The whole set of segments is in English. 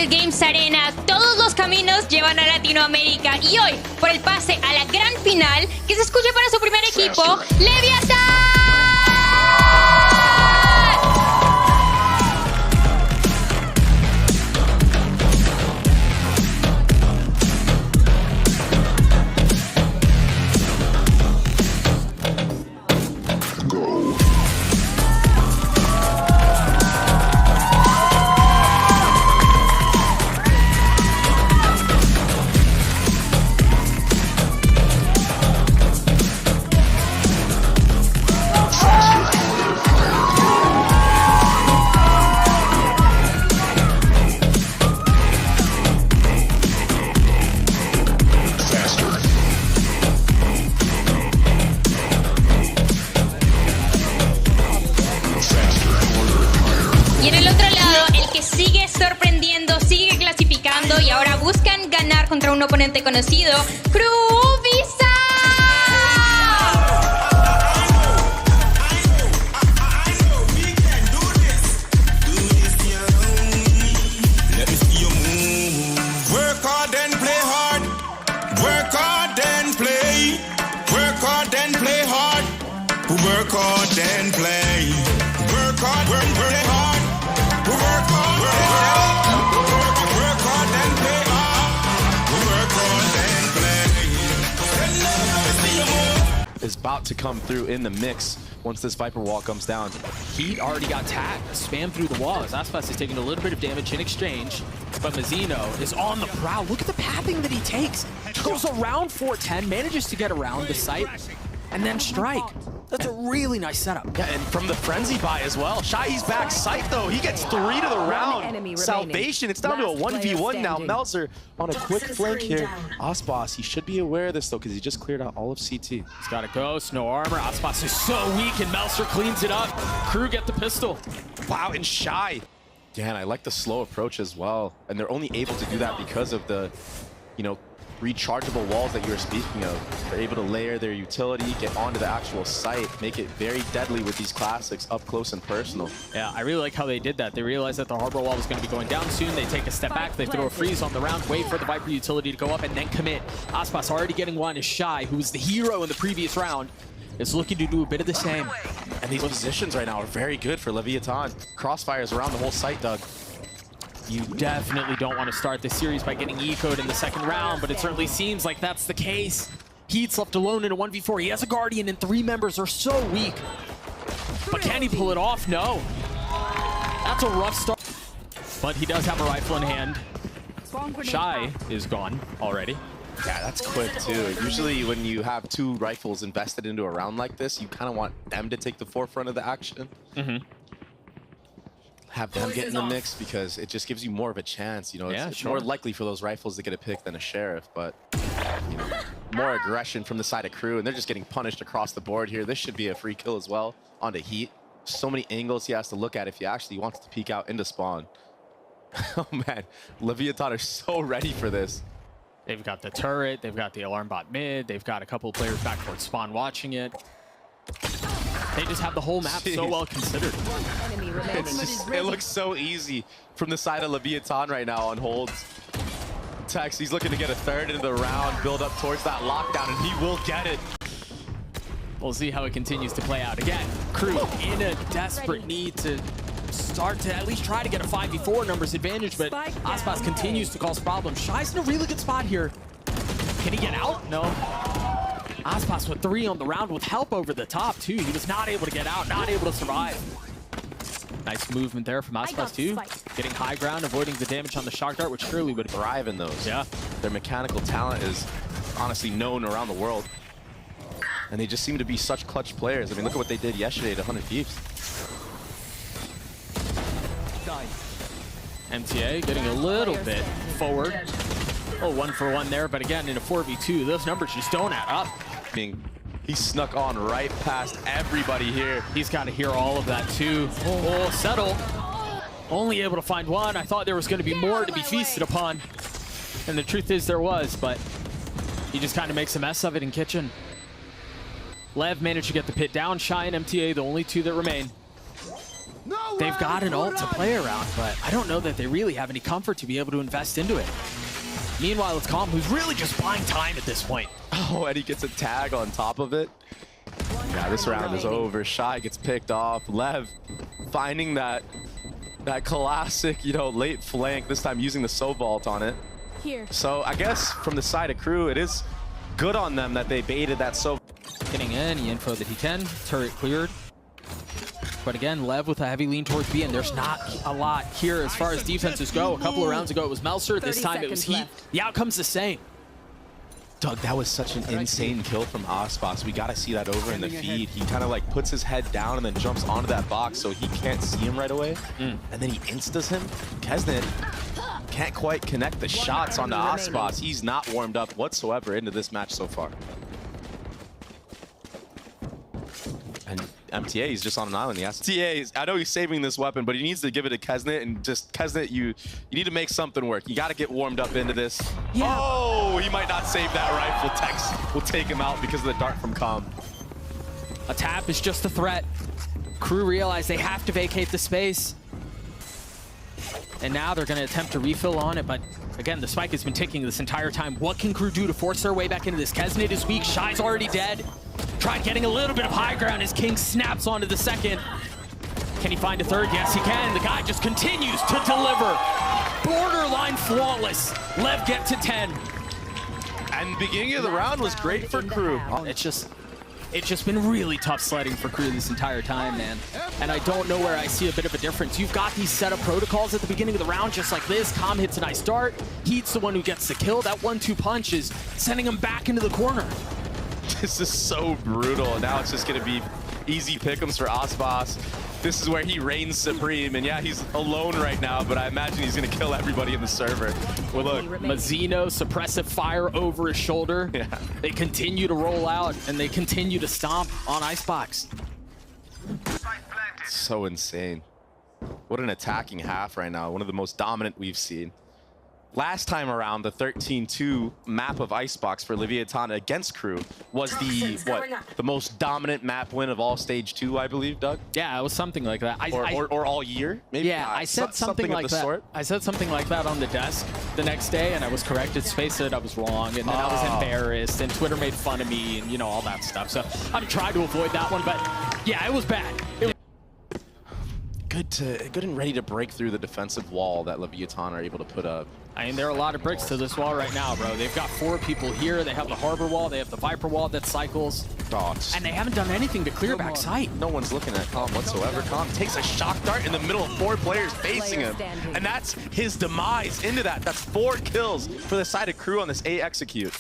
Games Arena, todos los caminos llevan a Latinoamérica y hoy, por el pase a la gran final, que se escuche para su primer equipo, ¡Leviathan! Y en el otro lado, el que sigue sorprendiendo, sigue clasificando y ahora buscan ganar contra un oponente conocido, Visa. Work hard and play hard. Work hard and play. Work hard and play hard. Work hard and play. Work hard, work hard. Work hard, work hard. Work hard and play hard. Work hard and play. Is about to come through in the mix once this Viper wall comes down. Heat already got tagged, spammed through the wall as aspas is taking a little bit of damage in exchange, but Mazzino is on the prowl. Look at the pathing that he takes. Goes around 410, manages to get around the site, and then strike. That's a really nice setup. Yeah, and from the frenzy buy as well. Shy's back sight though. He gets 3 to the round. Salvation. It's down to a 1v1 now. Melzer on a quick flank here. aspas, he should be aware of this though because he just cleared out all of CT. He's got a ghost, no armor. aspas is so weak and Melzer cleans it up. Crew get the pistol. Wow, and Shy. Dan, I like the slow approach as well. And they're only able to do that because of the, rechargeable walls that you were speaking of. They're able to layer their utility, get onto the actual site, make it very deadly with these classics up close and personal. Yeah, I really like how they did that. They realized that the harbor wall was going to be going down soon. They take a step back, they throw a freeze on the round, wait for the Viper utility to go up, and then commit. aspas already getting one is Shy, who was the hero in the previous round, is looking to do a bit of the same. And these positions right now are very good for Leviathan. Crossfires around the whole site, Doug. You definitely don't want to start this series by getting ecoed in the second round, but it certainly seems like that's the case. Heat's left alone in a 1v4. He has a Guardian, and 3 members are so weak. But can he pull it off? No. That's a rough start. But he does have a rifle in hand. Shy is gone already. Yeah, that's quick too. Usually when you have 2 rifles invested into a round like this, you kind of want them to take the forefront of the action. Have them get in the mix because it just gives you more of a chance. It's more likely for those rifles to get a pick than a sheriff, but more aggression from the side of crew, and they're just getting punished across the board here. This should be a free kill as well onto Heat. So many angles he has to look at if he actually wants to peek out into spawn. Oh man, Leviathan are so ready for this. They've got the turret, they've got the alarm bot mid, they've got a couple of players back towards spawn watching it. They just have the whole map so well considered. It looks so easy from the side of Leviathan right now on holds. Tex, he's looking to get a third into the round, build up towards that lockdown, and he will get it. We'll see how it continues to play out. Again, Crew in a desperate need to start to at least try to get a 5v4 numbers advantage, but aspas continues to cause problems. Shy's in a really good spot here. Can he get out? No. aspas with 3 on the round with help over the top, too. He was not able to get out, not able to survive. Nice movement there from aspas, too. Getting high ground, avoiding the damage on the shock dart, which surely would thrive in those. Yeah. Their mechanical talent is honestly known around the world. And they just seem to be such clutch players. I mean, look at what they did yesterday to 100 Thieves. MTA getting a little bit forward. Oh, 1-for-1 there, but again, in a 4v2, those numbers just don't add up. He snuck on right past everybody here. He's got to hear all of that too. Oh, settle. Only able to find one. I thought there was going to be more to be feasted upon. And the truth is there was, but he just kind of makes a mess of it in kitchen. Lev managed to get the pit down. Shy and MTA, the only 2 that remain. No they've got an ult to play around, but I don't know that they really have any comfort to be able to invest into it. Meanwhile, it's Calm, who's really just buying time at this point. Oh, and he gets a tag on top of it. Yeah, this round is over. Shy gets picked off. Lev finding that classic, you know, late flank, this time using the so vault on it. So I guess from the side of Crew, it is good on them that they baited that so. Getting any info that he can. Turret cleared. But again, Lev with a heavy lean towards B, and there's not a lot here as far as defenses go. A couple of rounds ago, it was Melser. This time it was Heat. The outcome's the same. Doug, that was such an insane kill from aspas. We got to see that over in the feed. He kind of like puts his head down and then jumps onto that box so he can't see him right away. And then he instas him. Kesnet can't quite connect the shots onto aspas. He's not warmed up whatsoever into this match so far. And MTA is just on an island. MTA, I know he's saving this weapon, but he needs to give it to Kesnet, and just Kesnet, you need to make something work. You got to get warmed up into this. Yeah. Oh, he might not save that rifle. Tex will take him out because of the dart from Calm. A tap is just a threat. Crew realize they have to vacate the space. And now they're going to attempt to refill on it, but again, the spike has been ticking this entire time. What can Crew do to force their way back into this? Kesnet is weak. Shy's already dead. Tried getting a little bit of high ground as King snaps onto the second. Can he find a third? Yes, he can. The guy just continues to deliver. Borderline flawless. Lev get to 10. And the beginning of the round was great for Crew. It's just been really tough sledding for Crew this entire time, man. And I don't know where I see a bit of a difference. You've got these setup protocols at the beginning of the round just like this. Calm hits a nice dart. Heat's the one who gets the kill. That 1-2 punch is sending him back into the corner. This is so brutal. Now it's just going to be easy pick'ems for aspas. This is where he reigns supreme. And yeah, he's alone right now, but I imagine he's going to kill everybody in the server. Well, look, Mazzino, suppressive fire over his shoulder. Yeah. They continue to roll out, and they continue to stomp on Icebox. So insane. What an attacking half right now. One of the most dominant we've seen. Last time around, the 13-2 map of Icebox for Leviathan against Crew was the most dominant map win of all stage 2, I believe, Doug? Yeah, it was something like that. Or all year, maybe? Yeah, I said something like that. Sort. I said something like that on the desk the next day, and I was corrected. Space said I was wrong, and then I was embarrassed, and Twitter made fun of me, and you know, all that stuff. So I'm trying to avoid that one, but yeah, it was bad. Good and ready to break through the defensive wall that Leviathan are able to put up. I mean, there are a lot of bricks to this wall right now, bro. They've got 4 people here. They have the Harbor wall. They have the Viper wall that cycles. And they haven't done anything to clear back sight. No one's looking at Calm whatsoever. Calm takes a shock dart in the middle of 4 players facing him. And that's his demise into that. That's 4 kills for the side of Crew on this A execute.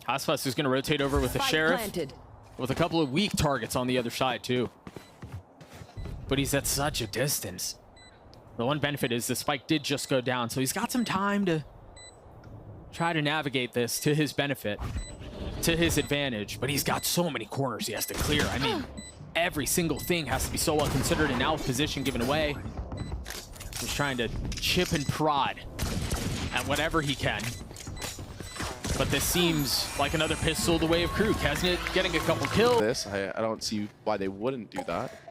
aspas is going to rotate over with the Sheriff with a couple of weak targets on the other side, too. But he's at such a distance. The one benefit is the spike did just go down, so he's got some time to try to navigate this to his benefit, to his advantage. But he's got so many corners he has to clear. I mean, every single thing has to be so well considered, and now with position given away, he's trying to chip and prod at whatever he can. But this seems like another pistol the way of Crew. Kesnet getting a couple kills. I don't see why they wouldn't do that.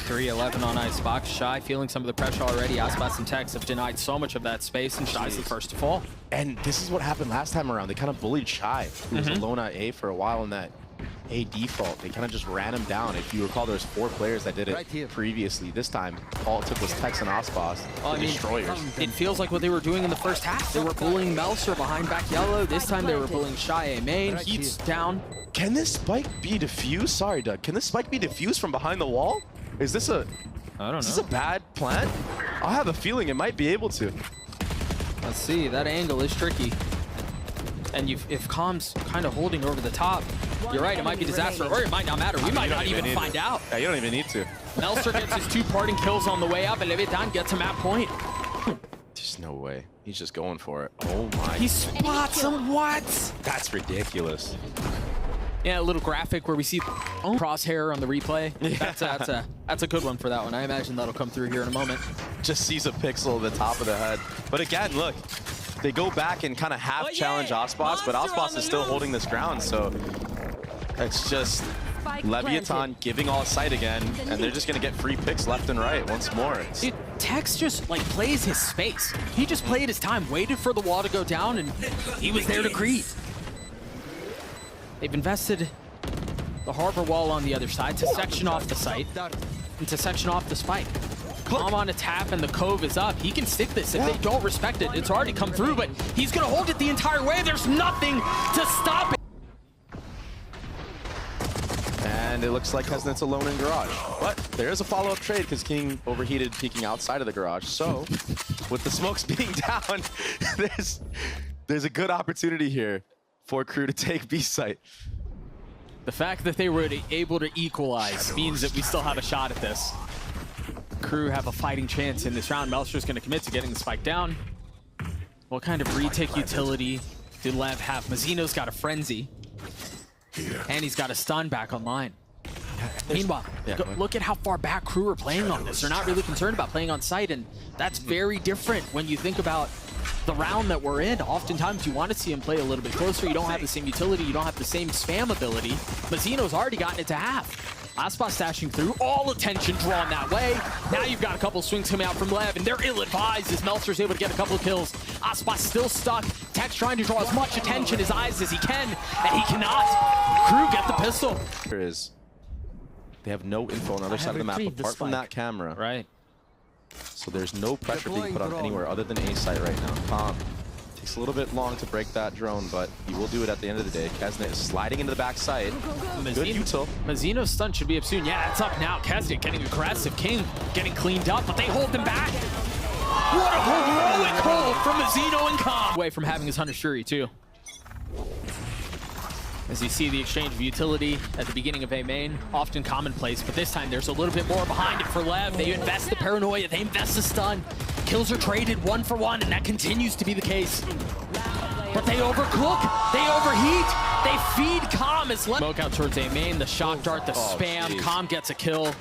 3-11 on Icebox. Shy feeling some of the pressure already. aspas and Tex have denied so much of that space, and Shy's the first to fall. And this is what happened last time around. They kind of bullied Shy, who was alone at A for a while in that A default. They kind of just ran him down. If you recall, there was 4 players that did it previously. This time, all it took was Tex and aspas, the destroyers. It feels like what they were doing in the first half. They were bullying Melser behind back yellow. This time they were bullying Shy A main. Heat's down. Can this spike be defused? Sorry, Doug. Can this spike be defused from behind the wall? Is this a... I don't know. Is this a bad plan? I have a feeling it might be able to. Let's see. That angle is tricky. And if Calm's kind of holding over the top, you're right, it might be disaster, or it might not matter. We might not even find out. Yeah, you don't even need to. Melser gets his 2 parting kills on the way up, and Leviathan gets him at point. There's no way. He's just going for it. Oh my. He spots him. What? That's ridiculous. Yeah, a little graphic where we see crosshair on the replay. Yeah. That's a good one for that one. I imagine that'll come through here in a moment. Just sees a pixel at the top of the head. But again, look, they go back and kind of half challenge aspas, but aspas is still holding this ground, so it's just Leviathan giving all sight again, and they're just gonna get free picks left and right once more. Dude, Tex just like plays his space. He just played his time, waited for the wall to go down, and he was there to greet. They've invested the harbor wall on the other side to section off the site and to section off the spike. Calm on a tap and the cove is up. He can stick this if they don't respect it. It's already come through, but he's gonna hold it the entire way. There's nothing to stop it. And it looks like Kesnet's alone in garage. But there is a follow-up trade because King overheated peeking outside of the garage. So with the smokes being down, there's a good opportunity here for Crew to take B site. The fact that they were able to equalize means that we still have a shot at this. Crew have a fighting chance in this round. Melcher's going to commit to getting the spike down. What kind of retake utility did Lev have? Mazzino's got a frenzy. And he's got a stun back online. Meanwhile, look at how far back Crew are playing on this. They're not really concerned about playing on site, and that's very different when you think about the round that we're in. Oftentimes you want to see him play a little bit closer. You don't have the same utility. You don't have the same spam ability. Mazzino's already gotten it to half. aspas dashing through, all attention drawn that way. Now you've got a couple swings coming out from Lev, and they're ill-advised as Melcher's able to get a couple of kills. aspas still stuck. Tex trying to draw as much attention, his eyes as he can, and he cannot. Crew get the pistol. They have no info on the other side of the map apart from that camera. Right. So there's no pressure being put on anywhere other than A site right now. Tom takes a little bit long to break that drone, but he will do it at the end of the day. Kesnet is sliding into the back side. Good util. Mazzino's stun should be up soon. Yeah, it's up now. Kesnet getting aggressive. King getting cleaned up, but they hold them back. What a heroic hold from Mazzino and Com. Away from having his Hunter Shuri too. As you see the exchange of utility at the beginning of A main, often commonplace, but this time there's a little bit more behind it for Lev. They invest the paranoia, they invest the stun. Kills are traded 1 for 1, and that continues to be the case. But they overcook, they overheat, they feed Com as Lev. Smoke out towards A main, the shock dart, the spam, geez. Com gets a kill.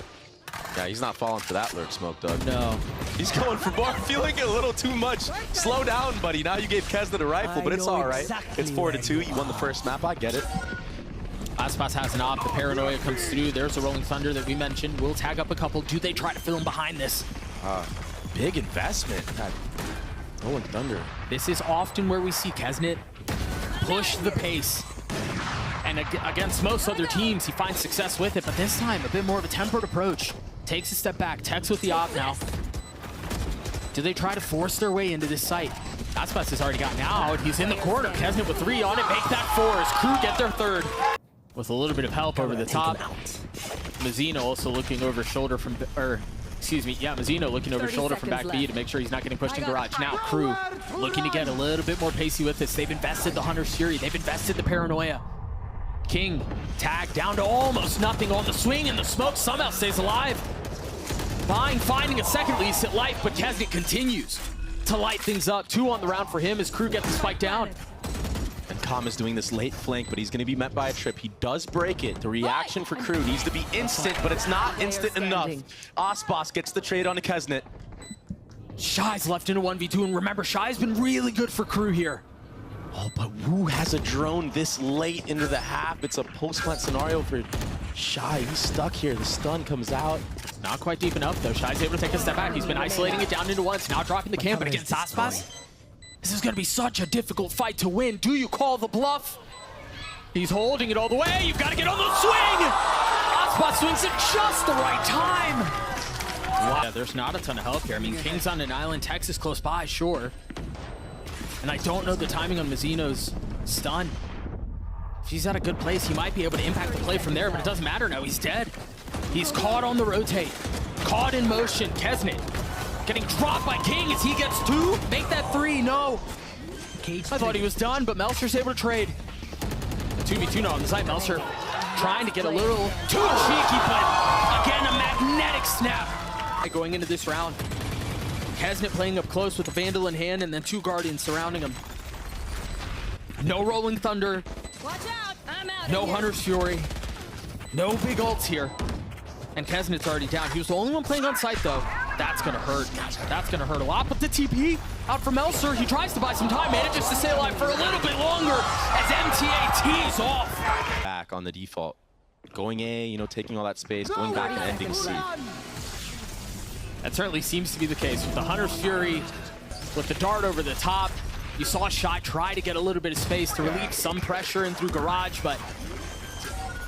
Yeah, he's not falling for that lurk smoke, Doug. No. He's going for more, feeling a little too much. Slow down, buddy. Now you gave Kesnet a rifle, but it's all right. It's 4-2. You won the first map. I get it. aspas has an op. The paranoia comes through. There's a Rolling Thunder that we mentioned. We'll tag up a couple. Do they try to fill him behind this? Big investment. That Rolling Thunder. This is often where we see Kesnet push the pace. And against most other teams, he finds success with it. But this time, a bit more of a tempered approach. Takes a step back. Tex with the op now. Do they try to force their way into this site? aspas has already gotten out. He's in the corner. Kesnet with 3 on it. Make that 4 as Crew get their 3rd. With a little bit of help over the top. Mazzino also looking over shoulder from, Mazzino looking over shoulder from back B to make sure he's not getting pushed in garage. Now Crew looking to get a little bit more pacey with this. They've invested the Hunter Fury. They've invested the paranoia. King tag down to almost nothing on the swing, and the smoke somehow stays alive. Finding a second lease at life, but Kesnet continues to light things up. 2 on the round for him as Crew gets the spike down. And Com is doing this late flank, but he's going to be met by a trip. He does break it. The reaction for Crew needs to be instant, but it's not instant enough. aspas gets the trade on to Kesnet. Shy's left in a 1v2, and remember, Shy's been really good for Crew here. Oh, but Wu has a drone this late into the half. It's a post-plant scenario for Shy. He's stuck here. The stun comes out. Not quite deep enough, though. Shy's able to take a step back. He's been isolating it down into 1. Now dropping the camp, but against aspas, this is going to be such a difficult fight to win. Do you call the bluff? He's holding it all the way. You've got to get on the swing. aspas swings at just the right time. Wow. Yeah, there's not a ton of help here. I mean, King's on an island. Tex is close by, sure. And I don't know the timing on Mazzino's stun. If he's at a good place, he might be able to impact the play from there, but it doesn't matter now. He's dead. He's caught on the rotate. Caught in motion. Kesnet getting dropped by King as he gets 2. Make that 3. No. I thought he was done, but Melcher's able to trade. A 2v2 now on the side. Melcher trying to get a little too cheeky, but again, a magnetic snap. Going into this round. Kesnet playing up close with the Vandal in hand, and then 2 Guardians surrounding him. No Rolling Thunder. Watch out. I'm out. No Hunter's Fury. No big ults here. And Kesnet's already down. He was the only one playing on site, though. That's going to hurt. That's going to hurt a lot. But the TP out from Melcher. He tries to buy some time. Manages to stay alive for a little bit longer as MTA tees off. Back on the default. Going A, you know, taking all that space, going back and ending C. That certainly seems to be the case with the Hunter's Fury, with the dart over the top. You saw Shy try to get a little bit of space to relieve some pressure in through Garage, but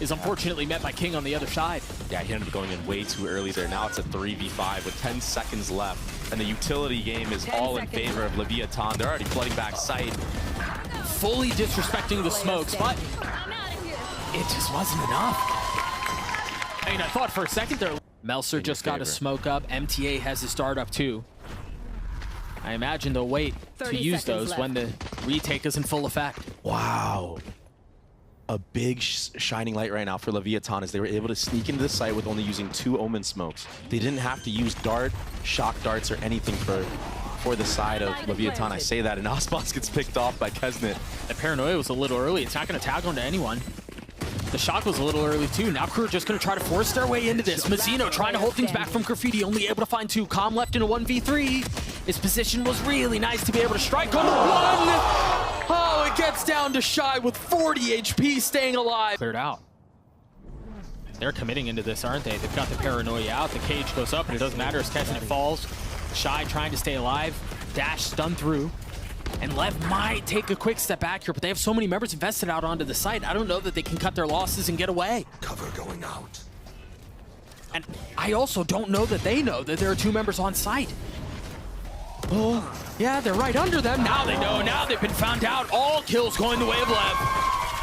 is unfortunately met by King on the other side. Yeah, he ended up going in way too early there. Now it's a 3v5 with 10 seconds left. And the utility game is all in favor of Leviathan. They're already flooding back site. Fully disrespecting the smokes, but it just wasn't enough. I mean, I thought for a second there. Melser just got a smoke up. MTA has his dart up too. I imagine they'll wait to use those when the retake is in full effect. Wow. A big shining light right now for Leviathan is they were able to sneak into the site with only using 2 Omen smokes. They didn't have to use dart, shock darts, or anything for the side of Leviathan. I say that, and aspas gets picked off by Kesnet. The paranoia was a little early. It's not going to tag onto anyone. The shock was a little early too. Now Crew are just going to try to force their way into this. Mazzino trying to hold things back from Graffiti, only able to find 2. Calm left in a 1v3. His position was really nice to be able to strike on the 1. Oh, it gets down to Shy with 40 HP staying alive. Cleared out. They're committing into this, aren't they? They've got the paranoia out. The cage goes up, and it doesn't matter as Kesnet falls. Shy trying to stay alive. Dash stun through. And Lev might take a quick step back here, but they have so many members invested out onto the site. I don't know that they can cut their losses and get away. Cover going out. And I also don't know that they know that there are 2 members on site. Oh, yeah, they're right under them. Now they know. Now they've been found out. All kills going the way of Lev.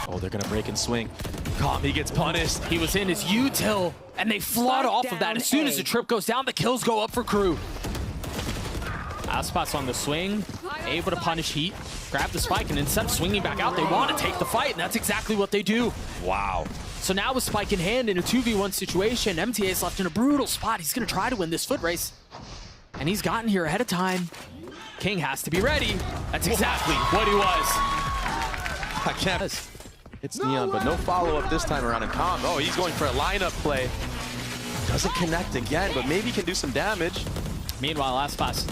Oh, they're going to break and swing. Calm, he gets punished. He was in his util, and they flood off of that. As soon as the trip goes down, the kills go up for Crew. aspas on the swing, able to punish Heat, grab the spike, and instead of swinging back out, they want to take the fight, and that's exactly what they do. Wow. So now with spike in hand in a 2v1 situation, MTA is left in a brutal spot. He's going to try to win this foot race, and he's gotten here ahead of time. King has to be ready. That's exactly what he was. I can't. It's Neon, but no follow-up this time around in Calm. Oh, he's going for a lineup play. Doesn't connect again, but maybe can do some damage. Meanwhile, aspas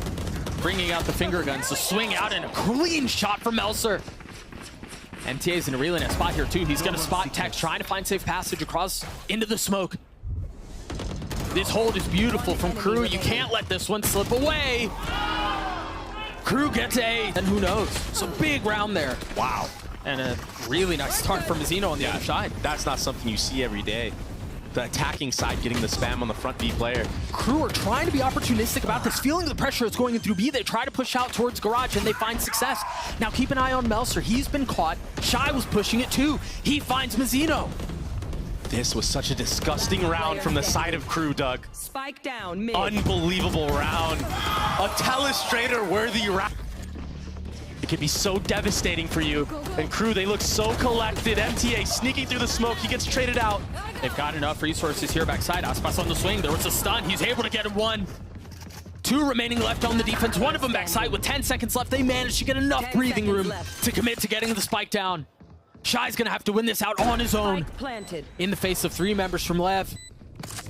bringing out the finger guns to swing out, and a clean shot from Melser. MTA's in a really nice spot here too. He's gonna spot Tex, trying to find safe passage across into the smoke. This hold is beautiful from Crew. You can't let this one slip away. Crew gets A, and who knows? Some big round there. Wow. And a really nice start from Mazzino on the other side. That's not something you see every day. The attacking side getting the spam on the front B player. Crew are trying to be opportunistic about this, feeling the pressure that's going in through B. They try to push out towards Garage, and they find success. Now keep an eye on Melser. He's been caught. Shy was pushing it too. He finds Mazzino. This was such a disgusting round from the side of Crew, Doug. Spike down mid. Unbelievable round. A telestrator-worthy round. It could be so devastating for you. And Crew, they look so collected. MTA sneaking through the smoke. He gets traded out. They've got enough resources here backside. aspas on the swing. There was a stun. He's able to get 1. 2 remaining left on the defense. One of them backside with 10 seconds left. They managed to get enough breathing room to commit to getting the spike down. Shy's gonna have to win this out on his own. In the face of 3 members from Lev.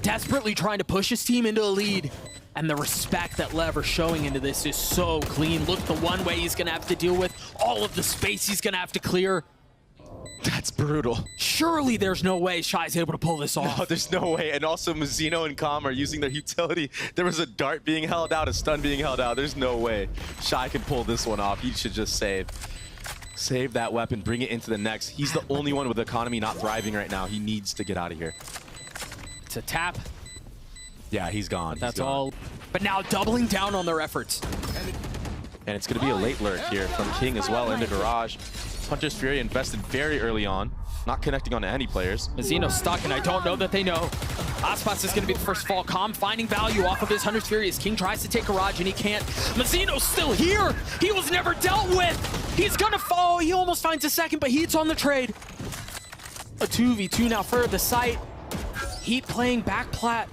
Desperately trying to push his team into a lead. And the respect that Lev are showing into this is so clean. Look, the one way he's gonna have to deal with, all of the space he's gonna have to clear. That's brutal. Surely there's no way Shy's able to pull this off. No, there's no way. And also Mazzino and Calm are using their utility. There was a dart being held out, a stun being held out. There's no way Shy can pull this one off. He should just save. Save that weapon, bring it into the next. He's the only one with the economy not thriving right now. He needs to get out of here. It's a tap. Yeah, he's gone. That's all. But now doubling down on their efforts. And it's going to be a late lurk here from King as well into Garage. Hunter's Fury invested very early on, not connecting onto any players. Mazzino stuck, and I don't know that they know. aspas is going to be the first fall. Calm finding value off of his Hunter's Fury as King tries to take Garage, and he can't. Mazzino's still here. He was never dealt with. He's going to fall. He almost finds a second, but Heat's on the trade. A 2v2 now for the site. Heat playing back plat.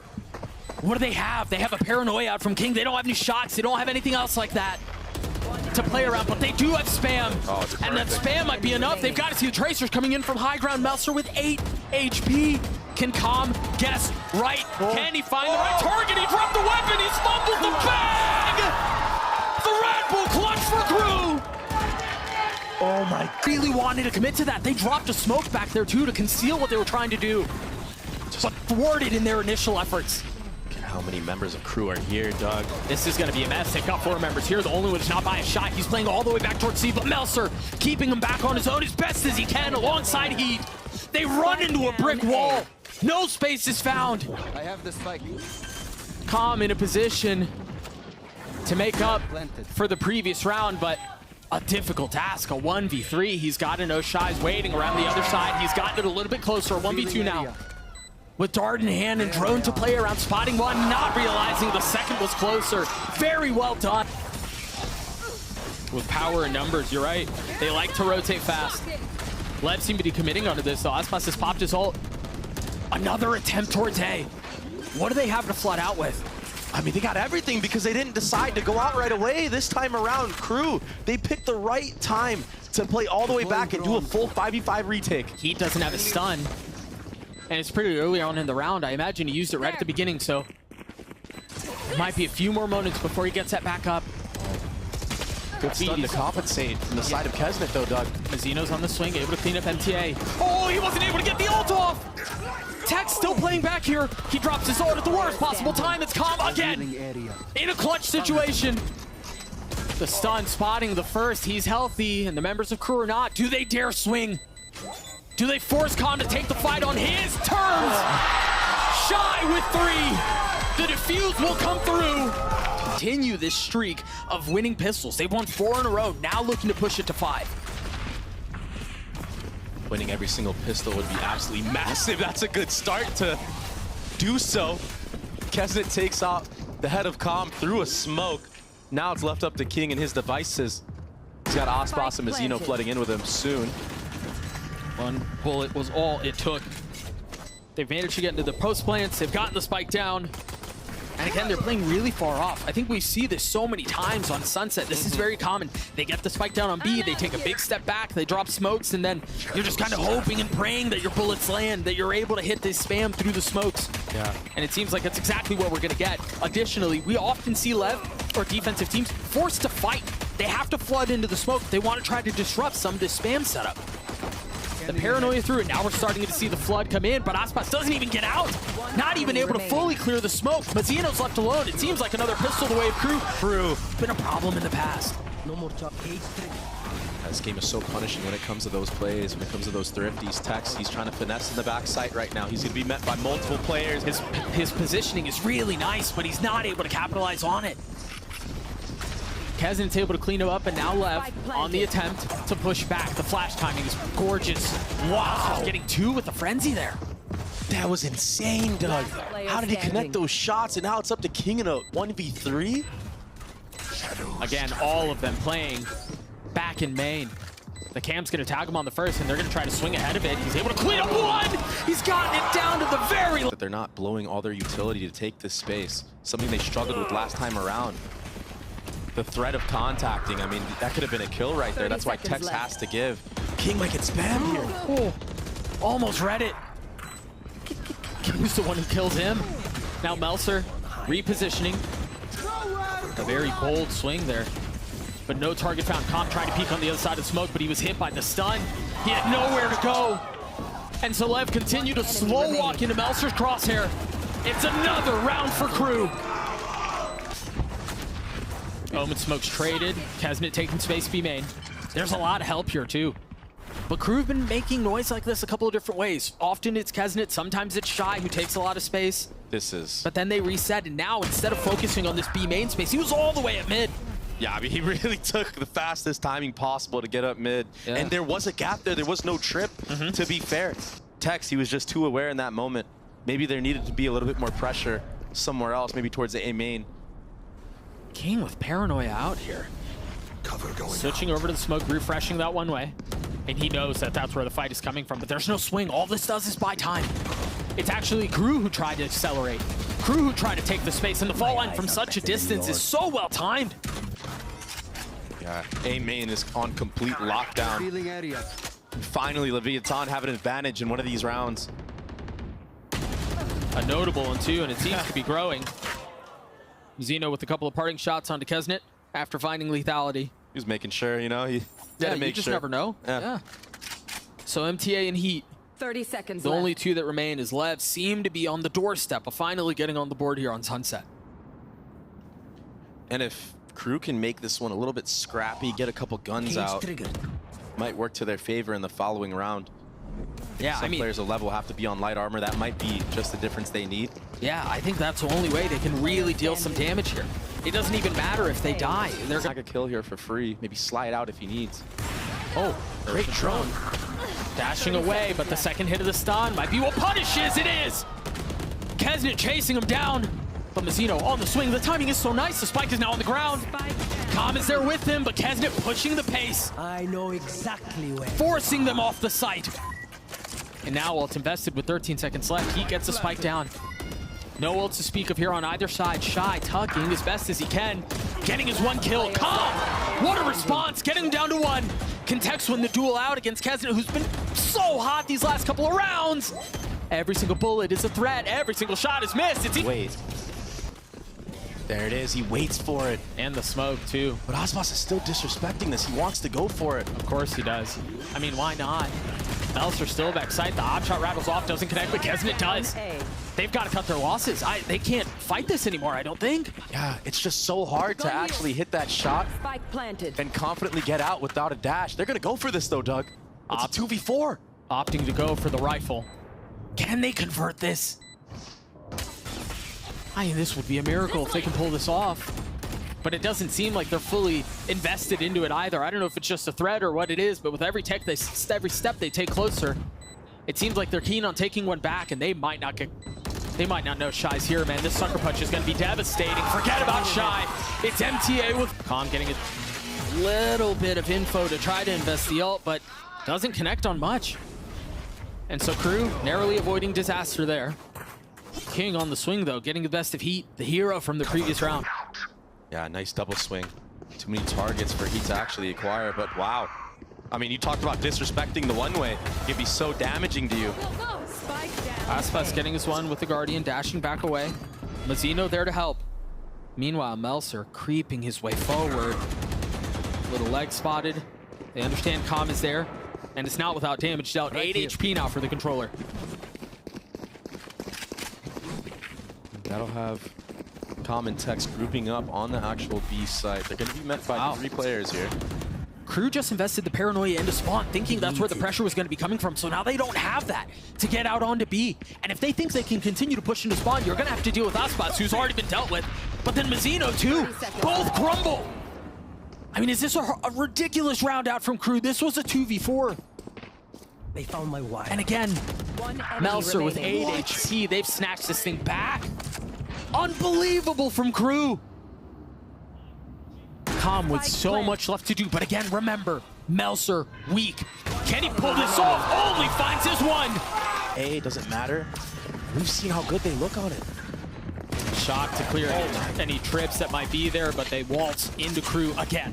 What do they have? They have a paranoia out from King. They don't have any shots. They don't have anything else like that to play around, but they do have spam. And that spam might be enough. They've got to see the tracers coming in from high ground. Melser with 8 HP. Can Calm guess right? Can he find the right target? He dropped the weapon. He's fumbled the bag. The Red Bull clutch for Crew. Oh my. Really wanted to commit to that. They dropped a smoke back there too to conceal what they were trying to do. but thwarted in their initial efforts. How many members of crew are here, Doug? This is going to be a mess. They've got 4 members here. The only one who's not by a shot. He's playing all the way back towards C, but Melser keeping him back on his own as best as he can alongside Heat. They run into a brick wall. No space is found. I have the spike. Calm in a position to make up for the previous round, but a difficult task, a 1v3. He's got a no shies waiting around the other side. He's gotten it a little bit closer, a 1v2 now. With dart in hand and drone to play around, spotting one, not realizing the second was closer. Very well done. With power and numbers, you're right. They like to rotate fast. LEV seem to be committing onto this, though. aspas has popped his ult. Another attempt towards A. What do they have to flood out with? I mean, they got everything because they didn't decide to go out right away this time around. Crew, they picked the right time to play all the way back and do a full 5v5 retake. Heat doesn't have a stun. And it's pretty early on in the round. I imagine he used it right at the beginning, so it might be a few more moments before he gets that back up. Good stun to compensate from the side of Kesnet, though, Doug. Mazino's on the swing, able to clean up MTA. Oh, he wasn't able to get the ult off! Tex still playing back here. He drops his ult at the worst possible time. It's Calm again in a clutch situation. The stun spotting the first. He's healthy, and the members of crew are not. Do they dare swing? Do they force Calm to take the fight on his terms? Shy with 3. The defuse will come through. Continue this streak of winning pistols. They've won 4 in a row, now looking to push it to 5. Winning every single pistol would be absolutely massive. That's a good start to do so. Kesnet takes out the head of Calm through a smoke. Now it's left up to King and his devices. He's got aspas and Mazino flooding in with him soon. One bullet was all it took. They've managed to get into the post plants. They've gotten the spike down. And again, they're playing really far off. I think we see this so many times on Sunset. This is very common. They get the spike down on B, they take a big step back, they drop smokes, and then you're just kind of hoping and praying that your bullets land, that you're able to hit this spam through the smokes. Yeah. And it seems like that's exactly what we're going to get. Additionally, we often see LEV or defensive teams forced to fight. They have to flood into the smoke. They want to try to disrupt some of this spam setup. The paranoia through it. Now we're starting to see the flood come in, but aspas doesn't even get out. Not even able to fully clear the smoke. Mazino's left alone. It seems like another pistol the way of Crew. Been a problem in the past. This game is so punishing when it comes to those plays, when it comes to those thrifties. Tex, he's trying to finesse in the backside right now. He's going to be met by multiple players. His positioning is really nice, but he's not able to capitalize on it. Kesnet's able to clean him up, and now LEV on the attempt to push back. The flash timing is gorgeous. Wow, getting 2 with the frenzy there. That was insane, Doug. How did he connect those shots? And now it's up to King in a 1v3? Again, all of them playing back in main. The cam's going to tag him on the first, and they're going to try to swing ahead of it. He's able to clean up 1! He's gotten it down to the very... That they're not blowing all their utility to take this space. Something they struggled with last time around. The threat of contacting, I mean, that could have been a kill right there. That's why Tex has to give. King might get spammed here. Oh, almost read it. King's the one who kills him. Now Melser repositioning. A very bold swing there. But no target found. Comp tried to peek on the other side of smoke, but he was hit by the stun. He had nowhere to go. And so LEV continued to slow walk into Melser's crosshair. It's another round for Crew. Omen smokes traded. Kesnet taking space B main. There's a lot of help here too. But Crew have been making noise like this a couple of different ways. Often it's Kesnet, sometimes it's Shy who takes a lot of space. But then they reset, and now instead of focusing on this B main space, he was all the way at mid. Yeah, I mean, he really took the fastest timing possible to get up mid. Yeah. And there was a gap there. There was no trip, to be fair. Tex, he was just too aware in that moment. Maybe there needed to be a little bit more pressure somewhere else, maybe towards the A main. King with paranoia out here. Switching over to the smoke, refreshing that one way. And he knows that that's where the fight is coming from, but there's no swing. All this does is buy time. It's actually Crew who tried to accelerate. Crew who tried to take the space, and the fall line from such a distance is so well timed. Yeah, A main is on complete lockdown. Finally, Leviathan have an advantage in one of these rounds. A notable one too, and it seems to be growing. Zeno with a couple of parting shots onto Kesnet after finding lethality. He was making sure, you know, he had to make you just sure. Never know. Yeah. So MTA and Heat 30 seconds The left. only two that remain is LEV seem to be on the doorstep of finally getting on the board here on Sunset. And if Crew can make this one a little bit scrappy, get a couple guns out, might work to their favor in the following round. Yeah, Some players of LEV will have to be on light armor. That might be just the difference they need. Yeah, I think that's the only way they can really deal some damage here. It doesn't even matter if they die. They're Snag a kill here for free. Maybe slide out if he needs. Oh, great drone. Dashing away, but the second hit of the stun might be what punishes. It is! Kesnet chasing him down. But Mazzino on the swing. The timing is so nice. The spike is now on the ground. Calm is there with him, but Kesnet pushing the pace. I know exactly where. Forcing them off the site. And now ult's invested with 13 seconds left. He gets the spike down. No ult to speak of here on either side. Shy tugging as best as he can. Getting his one kill. Calm! What a response! Getting him down to one. Can Tex win the duel out against Kesnet, who's been so hot these last couple of rounds? Every single bullet is a threat. Every single shot is missed. It's Wait. There it is. He waits for it. And the smoke, too. But aspas is still disrespecting this. He wants to go for it. Of course he does. I mean, why not? Melser still back sight. The op shot rattles off, doesn't connect, but Kesnet does. They've got to cut their losses. They can't fight this anymore, I don't think. Yeah, it's just so hard to actually hit that shot Spike planted. and confidently get out without a dash. They're going to go for this, though, Doug. It's a 2v4. Opting to go for the rifle. Can they convert this? I mean, this would be a miracle if they can pull this off. But it doesn't seem like they're fully invested into it either. I don't know if it's just a threat or what it is, but with every step they take closer, it seems like they're keen on taking one back, and they might not know Shy's here, man. This sucker punch is going to be devastating. Forget about Shy. It's MTA with Calm getting a little bit of info to try to invest the ult, but doesn't connect on much. And so Crew narrowly avoiding disaster there. King on the swing, though, getting the best of Heat, the hero from the previous round. Yeah, nice double swing. Too many targets for Heat to actually acquire, but wow. I mean, you talked about disrespecting the one-way. It can be so damaging to you. aspas getting his one with the Guardian, dashing back away. Mazzino there to help. Meanwhile, Melser creeping his way forward. Little leg spotted. They understand Calm is there, and it's not without damage dealt. 8 HP now for the controller. That'll have Calm and Tex grouping up on the actual B site. They're going to be met by 3 players here. Crew just invested the paranoia into spawn, thinking that's where the pressure was going to be coming from. So now they don't have that to get out onto B. And if they think they can continue to push into spawn, you're going to have to deal with aspas, who's already been dealt with. But then Mazzino, too. Both crumble. I mean, is this a ridiculous round out from Crew? This was a 2v4. They found my wire. And again, Melser with 8 HP. They've snatched this thing back. Unbelievable from Crew. Calm with so much left to do, but again, remember, Melser weak. Can he pull this off? Only finds his one. A doesn't matter. We've seen how good they look on it. Shot to clear any trips that might be there, but they waltz into Crew again.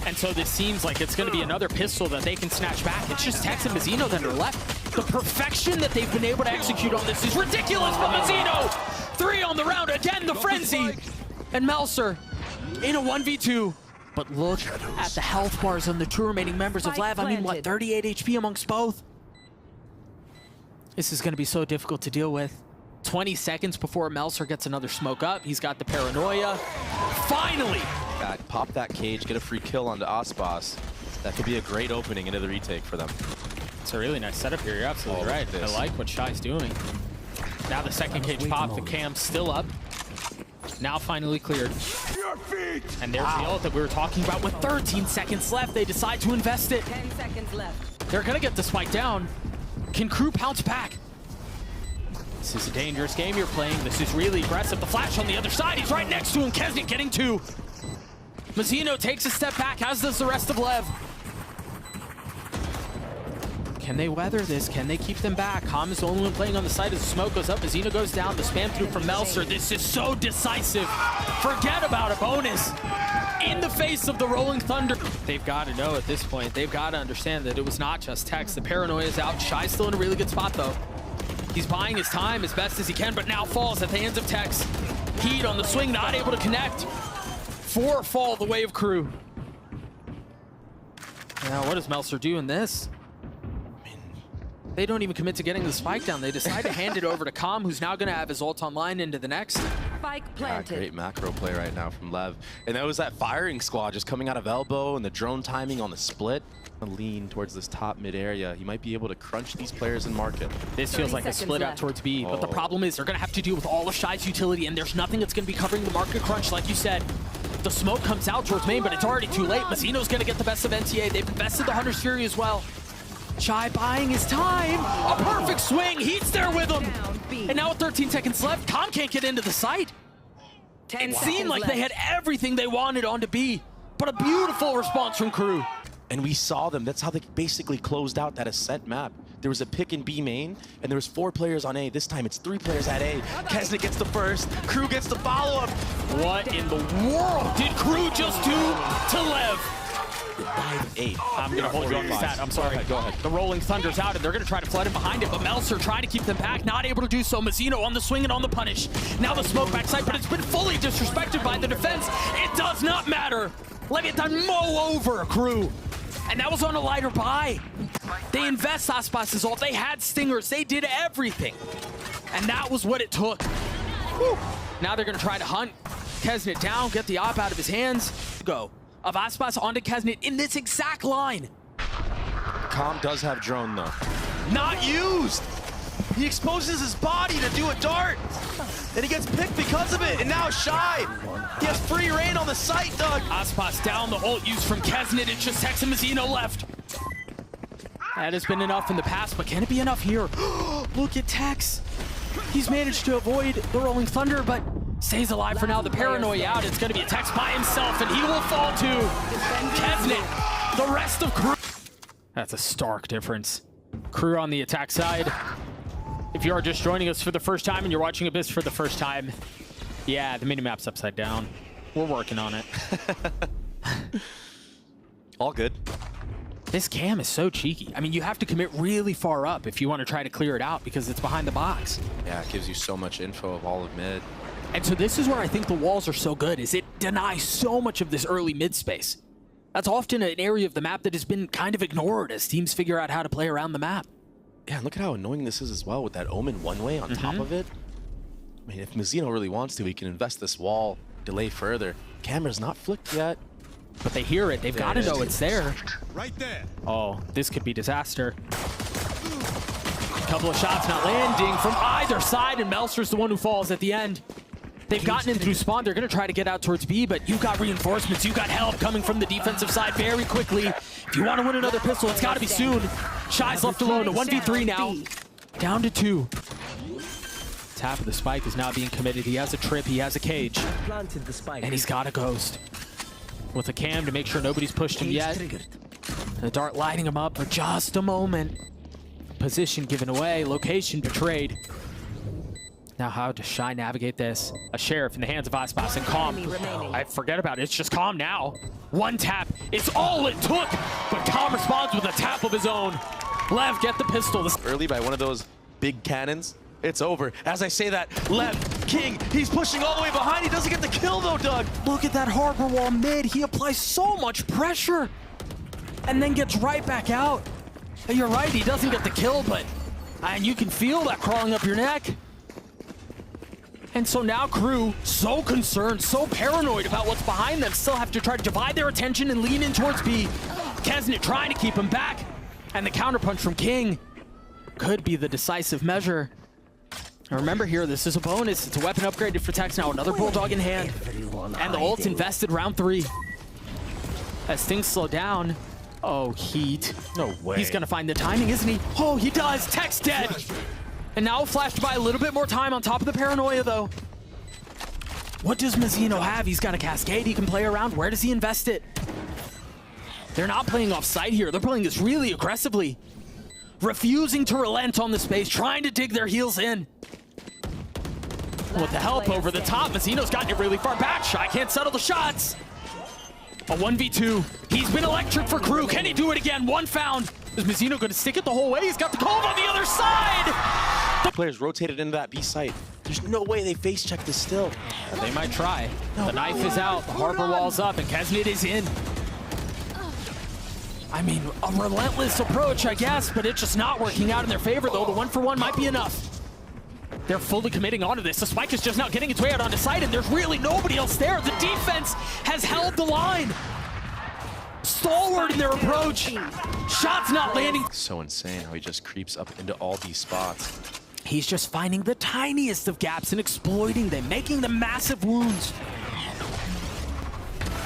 And so this seems like it's going to be another pistol that they can snatch back. It's just Tex and Mazzino that are left. The perfection that they've been able to execute on this is ridiculous from Mazzino. 3 on the round, again the frenzy. And Melser in a 1v2. But look at the health bars on the 2 remaining members of LEV. I mean, what, 38 HP amongst both? This is going to be so difficult to deal with. 20 seconds before Melser gets another smoke up. He's got the paranoia. Finally! Pop that cage, get a free kill onto aspas. That could be a great opening into the retake for them. It's a really nice setup here. You're absolutely right. I like what Shy's doing. Now the second cage pop, the cam's still up. Now finally cleared. And there's the ult that we were talking about. With 13 seconds left, they decide to invest it. 10 seconds left. They're gonna get the spike down. Can Crew pounce back? This is a dangerous game you're playing. This is really aggressive. The flash on the other side. He's right next to him. Kesnet getting 2. Mazzino takes a step back, as does the rest of LEV. Can they weather this? Can they keep them back? Calm is the only one playing on the side as the smoke goes up. Mazzino goes down. The spam through from Melser. This is so decisive. Forget about a bonus. In the face of the rolling thunder. They've got to know at this point. They've got to understand that it was not just Tex. The paranoia is out. Shy's still in a really good spot, though. He's buying his time as best as he can, but now falls at the hands of Tex. Heat on the swing, not able to connect. 4 fall the way of Crew. Now, what does Melser do in this? They don't even commit to getting the spike down. They decide to hand it over to Calm, who's now going to have his ult online into the next. Spike Yeah, planted. great macro play right now from Lev. And that was that firing squad just coming out of elbow and the drone timing on the split. Lean towards this top mid area. He might be able to crunch these players in market. This feels like a split out towards B, but the problem is they're going to have to deal with all of Shy's utility, and there's nothing that's going to be covering the market crunch, like you said. The smoke comes out towards main, but it's already too late. Mazino's going to get the best of NTA. They've invested the Hunter's Fury as well. Shy buying his time. A perfect swing. He's there with him. And now with 13 seconds left, Calm can't get into the site. It seemed like they had everything they wanted onto B, but a beautiful response from Crew. And we saw them. That's how they basically closed out that Ascent map. There was a pick in B main, and there was 4 players on A. This time it's 3 players at A. Kesnick gets the first. Crew gets the follow-up. What in the world did Crew just do to Lev? Dive 8. I'm going to hold you on the stat. I'm sorry. Go ahead. The Rolling Thunder's out, and they're going to try to flood in behind it, but Melser trying to keep them back, not able to do so. Mazino on the swing and on the punish. Now the smoke backside, but it's been fully disrespected by the defense. It does not matter. Leviathan mow over Crew. And that was on a lighter buy. They invest Aspas's ult. They had stingers. They did everything. And that was what it took. Whew. Now they're going to try to hunt Kesnit down, get the op out of his hands. Go. Of Aspas onto Kesnit in this exact line. Calm does have drone, though. Not used! He exposes his body to do a dart, and he gets picked because of it, and now Shy, he has free reign on the site, Doug. Aspas down, the ult used from Kesnit. It's just Hex and Mazino left. That has been enough in the past, but can it be enough here? Look at Tex. He's managed to avoid the Rolling Thunder, but stays alive for now. The paranoia out. It's going to be a Tex by himself, and he will fall to Kesnit. The rest of Crew. That's a stark difference. Crew on the attack side. If you are just joining us for the first time and you're watching Abyss for the first time, yeah, the minimap's upside down. We're working on it. All good. This cam is so cheeky. I mean, you have to commit really far up if you want to try to clear it out because it's behind the box. Yeah, it gives you so much info of all of mid. And so this is where I think the walls are so good, is it denies so much of this early mid space. That's often an area of the map that has been kind of ignored as teams figure out how to play around the map. Yeah, and look at how annoying this is as well with that Omen one-way on top of it. I mean, if Mazino really wants to, he can invest this wall, delay further. Camera's not flicked yet. But they hear it. They've got to know it's there. Right there. Oh, this could be disaster. Couple of shots not landing from either side, and Melser's the one who falls at the end. They've gotten in through spawn. They're going to try to get out towards B, but you got reinforcements. You got help coming from the defensive side very quickly. If you want to win another pistol, it's got to be soon. Shy's left alone. A 1v3 now. Down to 2. Tap of the spike is now being committed. He has a trip. He has a cage. Planted the spike. And he's got a ghost. With a cam to make sure nobody's pushed him yet. The dart lighting him up for just a moment. Position given away. Location betrayed. Now how does Shy navigate this? A sheriff in the hands of Aspas and Calm. I forget about it. It's just Calm now. One tap. It's all it took. But Calm responds with a tap of his own. Lev, get the pistol. Early by one of those big cannons. It's over. As I say that, Lev, King, he's pushing all the way behind. He doesn't get the kill though, Doug. Look at that harbor wall mid. He applies so much pressure and then gets right back out. And you're right, he doesn't get the kill, but and you can feel that crawling up your neck. And so now Crew, so concerned, so paranoid about what's behind them, still have to try to divide their attention and lean in towards B. Kesnit trying to keep him back. And the counterpunch from King could be the decisive measure. Now remember here, this is a bonus. It's a weapon upgraded for Tex now. Another Bulldog in hand. And the ult's invested round 3. As things slow down. Oh, Heat. No way. He's gonna find the timing, isn't he? Oh, he does. Tex dead. And now flashed by a little bit more time on top of the paranoia, though. What does Mazino have? He's got a cascade he can play around. Where does he invest it? They're not playing off site here. They're playing this really aggressively. Refusing to relent on the space, trying to dig their heels in. With the help over the top, Mazino's gotten it really far back. Shy can't settle the shots. A 1v2. He's been electric for Crew. Can he do it again? One found. Is Mazino going to stick it the whole way? He's got the cove on the other side. The players rotated into that B site. There's no way they face check this still. They might try. The knife is out. The harbor wall's up, and Kesnit is in. I mean, a relentless approach, I guess, but it's just not working out in their favor, though. The 1-for-1 might be enough. They're fully committing onto this. The spike is just not getting its way out onto site, and there's really nobody else there. The defense has held the line. Stalwart in their approach. Shots not landing. So insane how he just creeps up into all these spots. He's just finding the tiniest of gaps and exploiting them, making them massive wounds.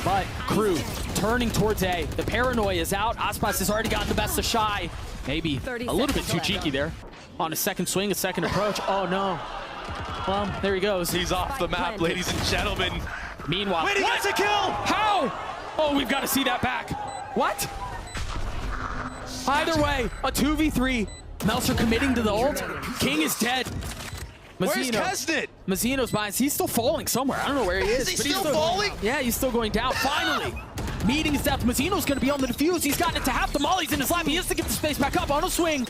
But Crew turning towards A. The paranoia is out. aspas has already gotten the best of Shy. Maybe a little bit too cheeky there. On a second swing, a second approach. Oh no. Well, there he goes. He's off the map, ladies and gentlemen. Meanwhile, Wait, he gets a kill! How? Oh, we've got to see that back. What? Either way, a 2v3. Melser committing to the ult. King is dead. Where's Kesnet? Mazzino's behind. He's still falling somewhere. I don't know where he is. Is he but still falling? Yeah, he's still going down. Finally. Meeting his death. Mazzino's going to be on the defuse. He's gotten it to half the mollies in his lap. He has to get the space back up on a swing.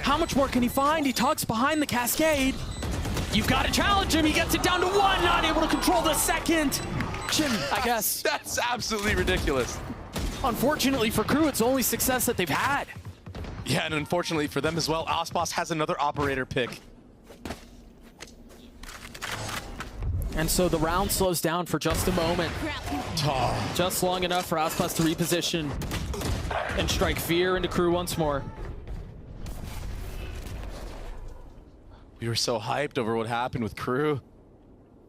How much more can he find? He tugs behind the cascade. You've got to challenge him. He gets it down to 1. Not able to control the second. I guess. That's absolutely ridiculous. Unfortunately for Crew, it's the only success that they've had. Yeah, and unfortunately for them as well, aspas has another operator pick. And so the round slows down for just a moment. Just long enough for aspas to reposition and strike fear into Crew once more. We were so hyped over what happened with Crew.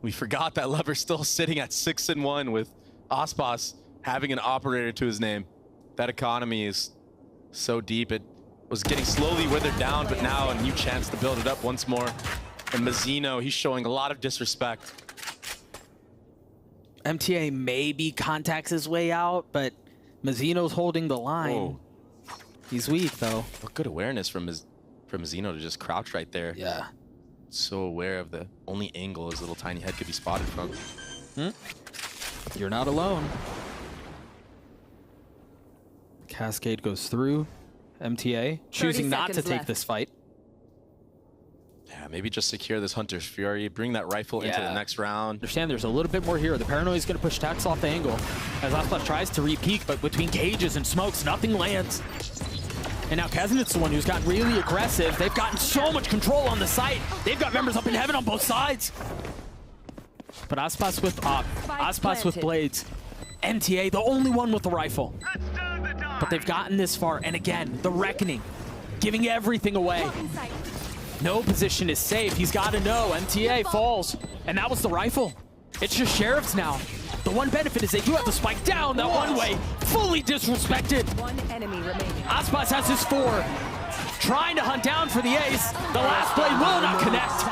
We forgot that LEV's still sitting at 6-1 with aspas having an operator to his name. That economy is so deep. It was getting slowly withered down, but now a new chance to build it up once more. And Mazzino, he's showing a lot of disrespect. MTA maybe contacts his way out, but Mazzino's holding the line. Whoa. He's weak, though. What good awareness from Mazzino to just crouch right there. Yeah. So aware of the only angle his little tiny head could be spotted from. You're not alone. Cascade goes through. MTA choosing not to take this fight. Yeah, maybe just secure this Hunter's Fury, bring that rifle into the next round. Understand there's a little bit more here. The paranoia is going to push Tex off the angle as aspas tries to re-peek, but between cages and smokes, nothing lands. And now Kesnet's the one who's gotten really aggressive. They've gotten so much control on the site. They've got members up in heaven on both sides. But aspas with aspas with blades. MTA, the only one with the rifle. But they've gotten this far, and again, the reckoning, giving everything away. No position is safe. He's got to know. MTA falls, and that was the rifle. It's just Sheriffs now. The one benefit is they do have the spike down that one way. Fully disrespected. One enemy remaining. aspas has his 4. Trying to hunt down for the ace. The last blade will not connect.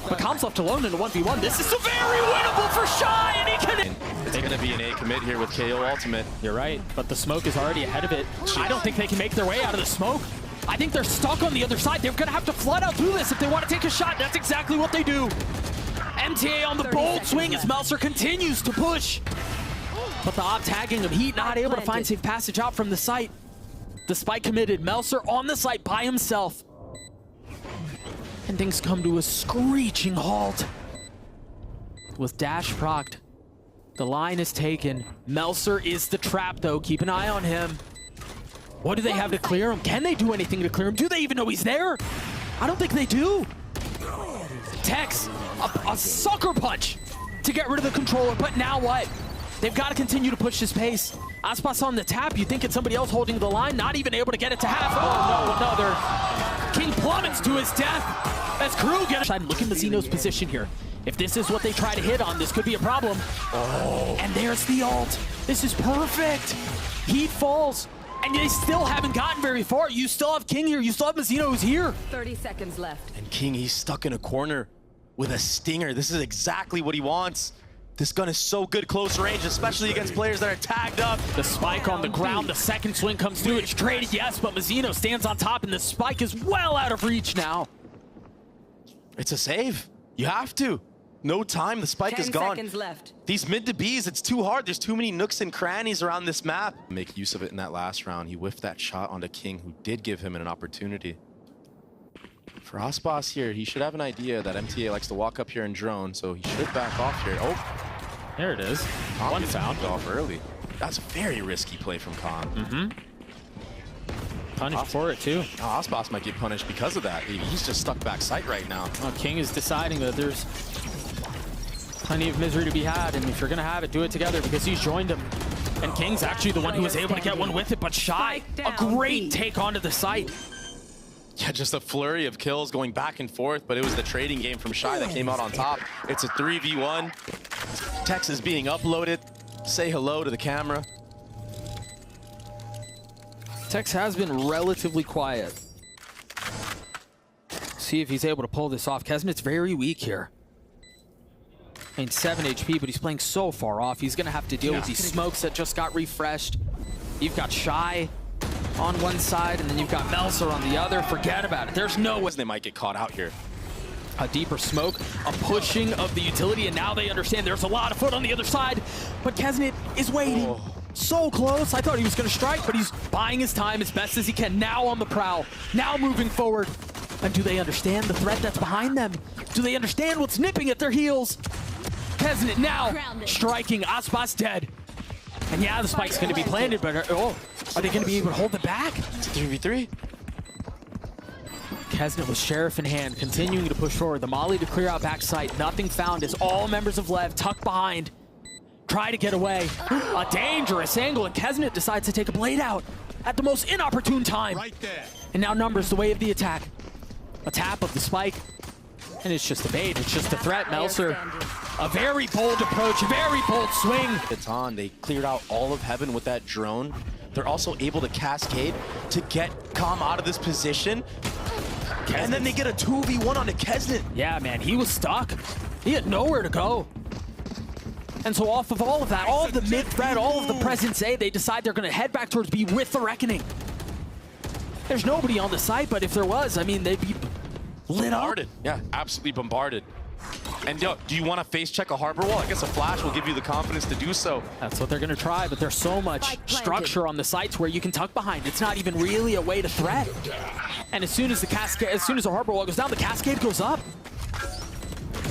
But Com's left alone in a 1v1. This is very winnable for Shy, and he can... It's going to be an A commit here with KO Ultimate. You're right, but the smoke is already ahead of it. I don't think they can make their way out of the smoke. I think they're stuck on the other side. They're going to have to flood out through this if they want to take a shot. That's exactly what they do. MTA on the bold swing as Melser continues to push. But the op tagging him, Heat not able to find safe passage out from the site. The spike committed, Melser on the site by himself. And things come to a screeching halt. With Dash procced, the line is taken. Melser is the trap though, keep an eye on him. What do they have to clear him? Can they do anything to clear him? Do they even know he's there? I don't think they do. Tex, a sucker punch to get rid of the controller, but now what? They've got to continue to push this pace. aspas on the tap, you think it's somebody else holding the line, not even able to get it to half. Oh no, another. King plummets to his death as Crew gets... Look at Mazzino's position here. If this is what they try to hit on, this could be a problem. Oh. And there's the ult. This is perfect. Heat falls. And they still haven't gotten very far. You still have King here. You still have Mazzino who's here. 30 seconds left. And King, he's stuck in a corner with a stinger. This is exactly what he wants. This gun is so good close range, especially against players that are tagged up. The spike on the ground. The second swing comes through. It's traded, yes, but Mazzino stands on top, and the spike is well out of reach now. It's a save. You have to. No time. The spike is gone. 10 seconds left. These mid to Bs, it's too hard. There's too many nooks and crannies around this map. Make use of it in that last round. He whiffed that shot onto King, who did give him an opportunity. For aspas here, he should have an idea that MTA likes to walk up here and drone, so he should back off here. Oh, there it is. One found off early. That's a very risky play from Khan. Punished for it too. Oh, aspas might get punished because of that. He's just stuck back sight right now. Oh, King is deciding that there's plenty of misery to be had, and if you're gonna have it, do it together because he's joined him. And King's actually the one who was able to get one with it, but Shy, a great take onto the site. Yeah, just a flurry of kills going back and forth, but it was the trading game from Shy that came out on top. It's a 3v1. Text is being uploaded. Say hello to the camera. Tex has been relatively quiet. See if he's able to pull this off. Kesnet's very weak here. I mean, 7 HP, but he's playing so far off. He's going to have to deal with these smokes that just got refreshed. You've got Shy on one side, and then you've got Melser on the other. Forget about it. There's no way They might get caught out here. a deeper smoke, a pushing of the utility, and now they understand there's a lot of foot on the other side. But Kesnet is waiting. So close. I thought he was going to strike, but he's buying his time as best as he can. Now on the prowl. Now moving forward. And do they understand the threat that's behind them? Do they understand what's nipping at their heels? Kesnet now striking. Aspas dead. And yeah, the spike's going to be planted, but are they going to be able to hold it back? It's a 3v3. Kesnet with Sheriff in hand, continuing to push forward. The molly to clear out backside. Nothing found as all members of LEV tuck behind. Try to get away. A dangerous angle, and Kesnet decides to take a blade out at the most inopportune time. Right there. And now numbers the way of the attack. A tap of the spike, and it's just a bait. It's just a threat. Melser, a very bold approach, a very bold swing. It's on. They cleared out all of heaven with that drone. They're also able to cascade to get Calm out of this position. And then they get a 2v1 onto Kesnet. Yeah, man, he was stuck. He had nowhere to go. And so off of all of that, all of the mid-threat, all of the presence A, they decide they're going to head back towards B with the Reckoning. There's nobody on the site, but if there was, I mean, they'd be lit up. Bombarded. Yeah, absolutely bombarded. And yo, do you want to face check a harbor wall? I guess a flash will give you the confidence to do so. That's what they're going to try, but there's so much structure on the sites where you can tuck behind. It's not even really a way to threat. And as soon as the harbor wall goes down, the cascade goes up.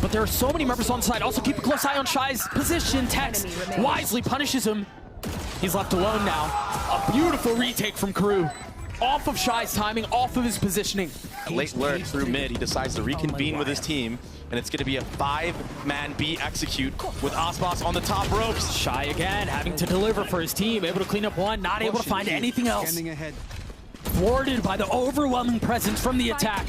But there are so many members on the side. Also keep a close eye on Shy's position. Tex wisely punishes him. He's left alone now. A beautiful retake from Crew. Off of Shy's timing, off of his positioning. Late lurk through mid, he decides to reconvene with his team, and it's going to be a 5-man B execute with aspas on the top ropes. Shy again, having to deliver for his team, able to clean up one, not able to find anything else. Thwarted by the overwhelming presence from the attack.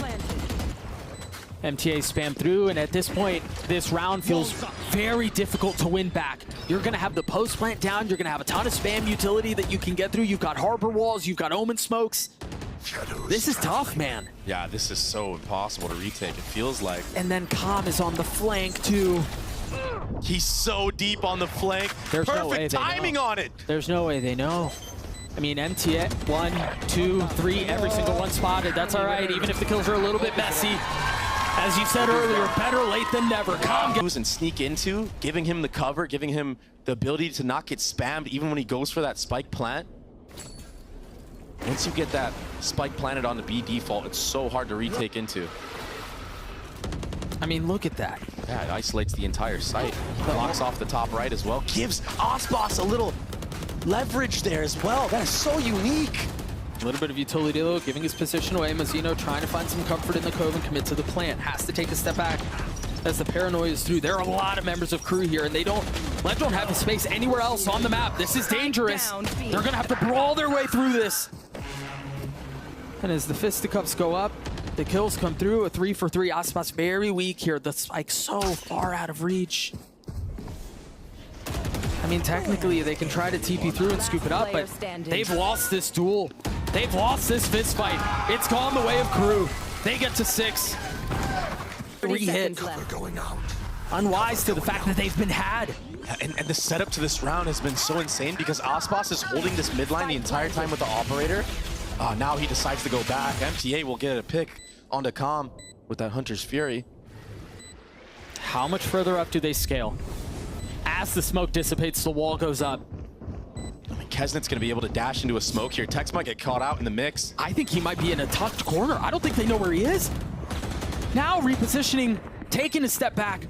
MTA spam through, and at this point, this round feels very difficult to win back. You're going to have the post plant down, you're going to have a ton of spam utility that you can get through. You've got harbor walls, you've got omen smokes. This is tough, man. Yeah, this is so impossible to retake, it feels like. And then Calm is on the flank, too. He's so deep on the flank. There's Perfect no way they timing know. on it. There's no way they know. I mean, MTA, 1, 2, 3, every single one spotted. That's all right, even if the kills are a little bit messy. As you said earlier, better late than never. Calm goes and sneak into, giving him the cover, giving him the ability to not get spammed even when he goes for that spike plant. Once you get that spike planted on the B default, it's so hard to retake into. I mean, look at that. Yeah, it isolates the entire site. Blocks off the top right as well. Gives aspas a little leverage there as well. That is so unique. A little bit of utility though, giving his position away. Mazzino trying to find some comfort in the cove and commit to the plant. Has to take a step back as the paranoia is through. There are a lot of members of Crew here, and LEV don't have the space anywhere else on the map. This is dangerous. They're gonna have to brawl their way through this. And as the fisticuffs go up, the kills come through. A 3 for 3. aspas very weak here. The spike so far out of reach. I mean, technically, they can try to TP through and scoop it up, but they've lost this duel. They've lost this fist fight. It's gone the way of Crew. They get to 6. Re-hit. Unwise to the fact that they've been had. And the setup to this round has been so insane because aspas is holding this mid line the entire time with the operator. Now he decides to go back. MTA will get a pick onto Calm with that Hunter's Fury. How much further up do they scale? As the smoke dissipates, the wall goes up. I mean, Kesnet's going to be able to dash into a smoke here. Tex might get caught out in the mix. I think he might be in a tucked corner. I don't think they know where he is. Now repositioning, taking a step back.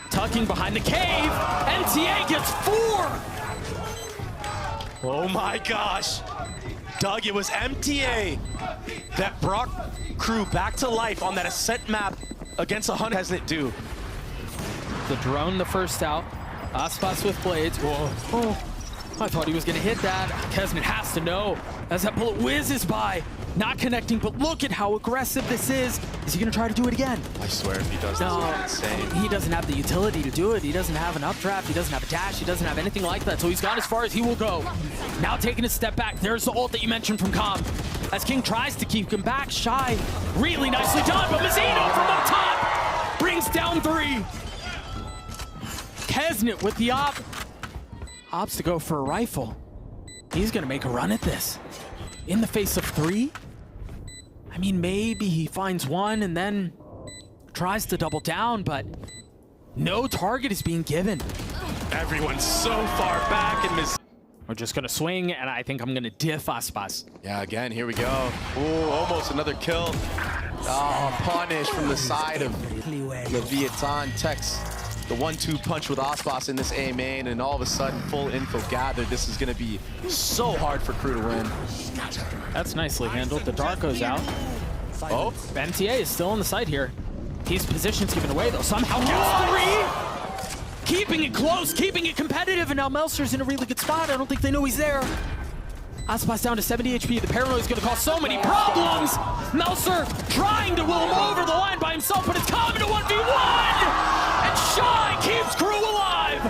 Tucking behind the cave. MTA gets 4! Oh my gosh. Doug, it was MTA that brought Crew back to life on that ascent map against 100. Hasn't it do? The drone, the first out. aspas with blades. Whoa. Oh, I thought he was going to hit that. Kesnet has to know as that bullet whizzes by. Not connecting, but look at how aggressive this is. Is he going to try to do it again? I swear if he does, No, this is insane. he doesn't have the utility to do it. He doesn't have an updraft. He doesn't have a dash. He doesn't have anything like that. So he's gone as far as he will go. Now taking a step back. There's the ult that you mentioned from Com. As King tries to keep him back, Shy. Really nicely done, but Mazzino from up top brings down 3. Kesnet with the opts to go for a rifle. He's going to make a run at this. In the face of 3? I mean, maybe he finds 1 and then tries to double down, but no target is being given. Everyone's so far back and We're just gonna swing, and I think I'm gonna diff aspas. Yeah, again, here we go. Ooh, almost another kill. Oh, punish from the side of Leviathan. Tex, the 1-2 punch with aspas in this A main, and all of a sudden, full info gathered. This is gonna be so hard for Crew to win. That's nicely handled. The dart goes out. Oh, MTA is still on the side here. His position's given away, though. Somehow gets 3! Keeping it close, keeping it competitive, and now Melser's in a really good spot. I don't think they know he's there. aspas down to 70 HP. The paranoia is going to cause so many problems. Melser trying to will him over the line by himself, but it's coming to 1v1! And Shy keeps Crew alive!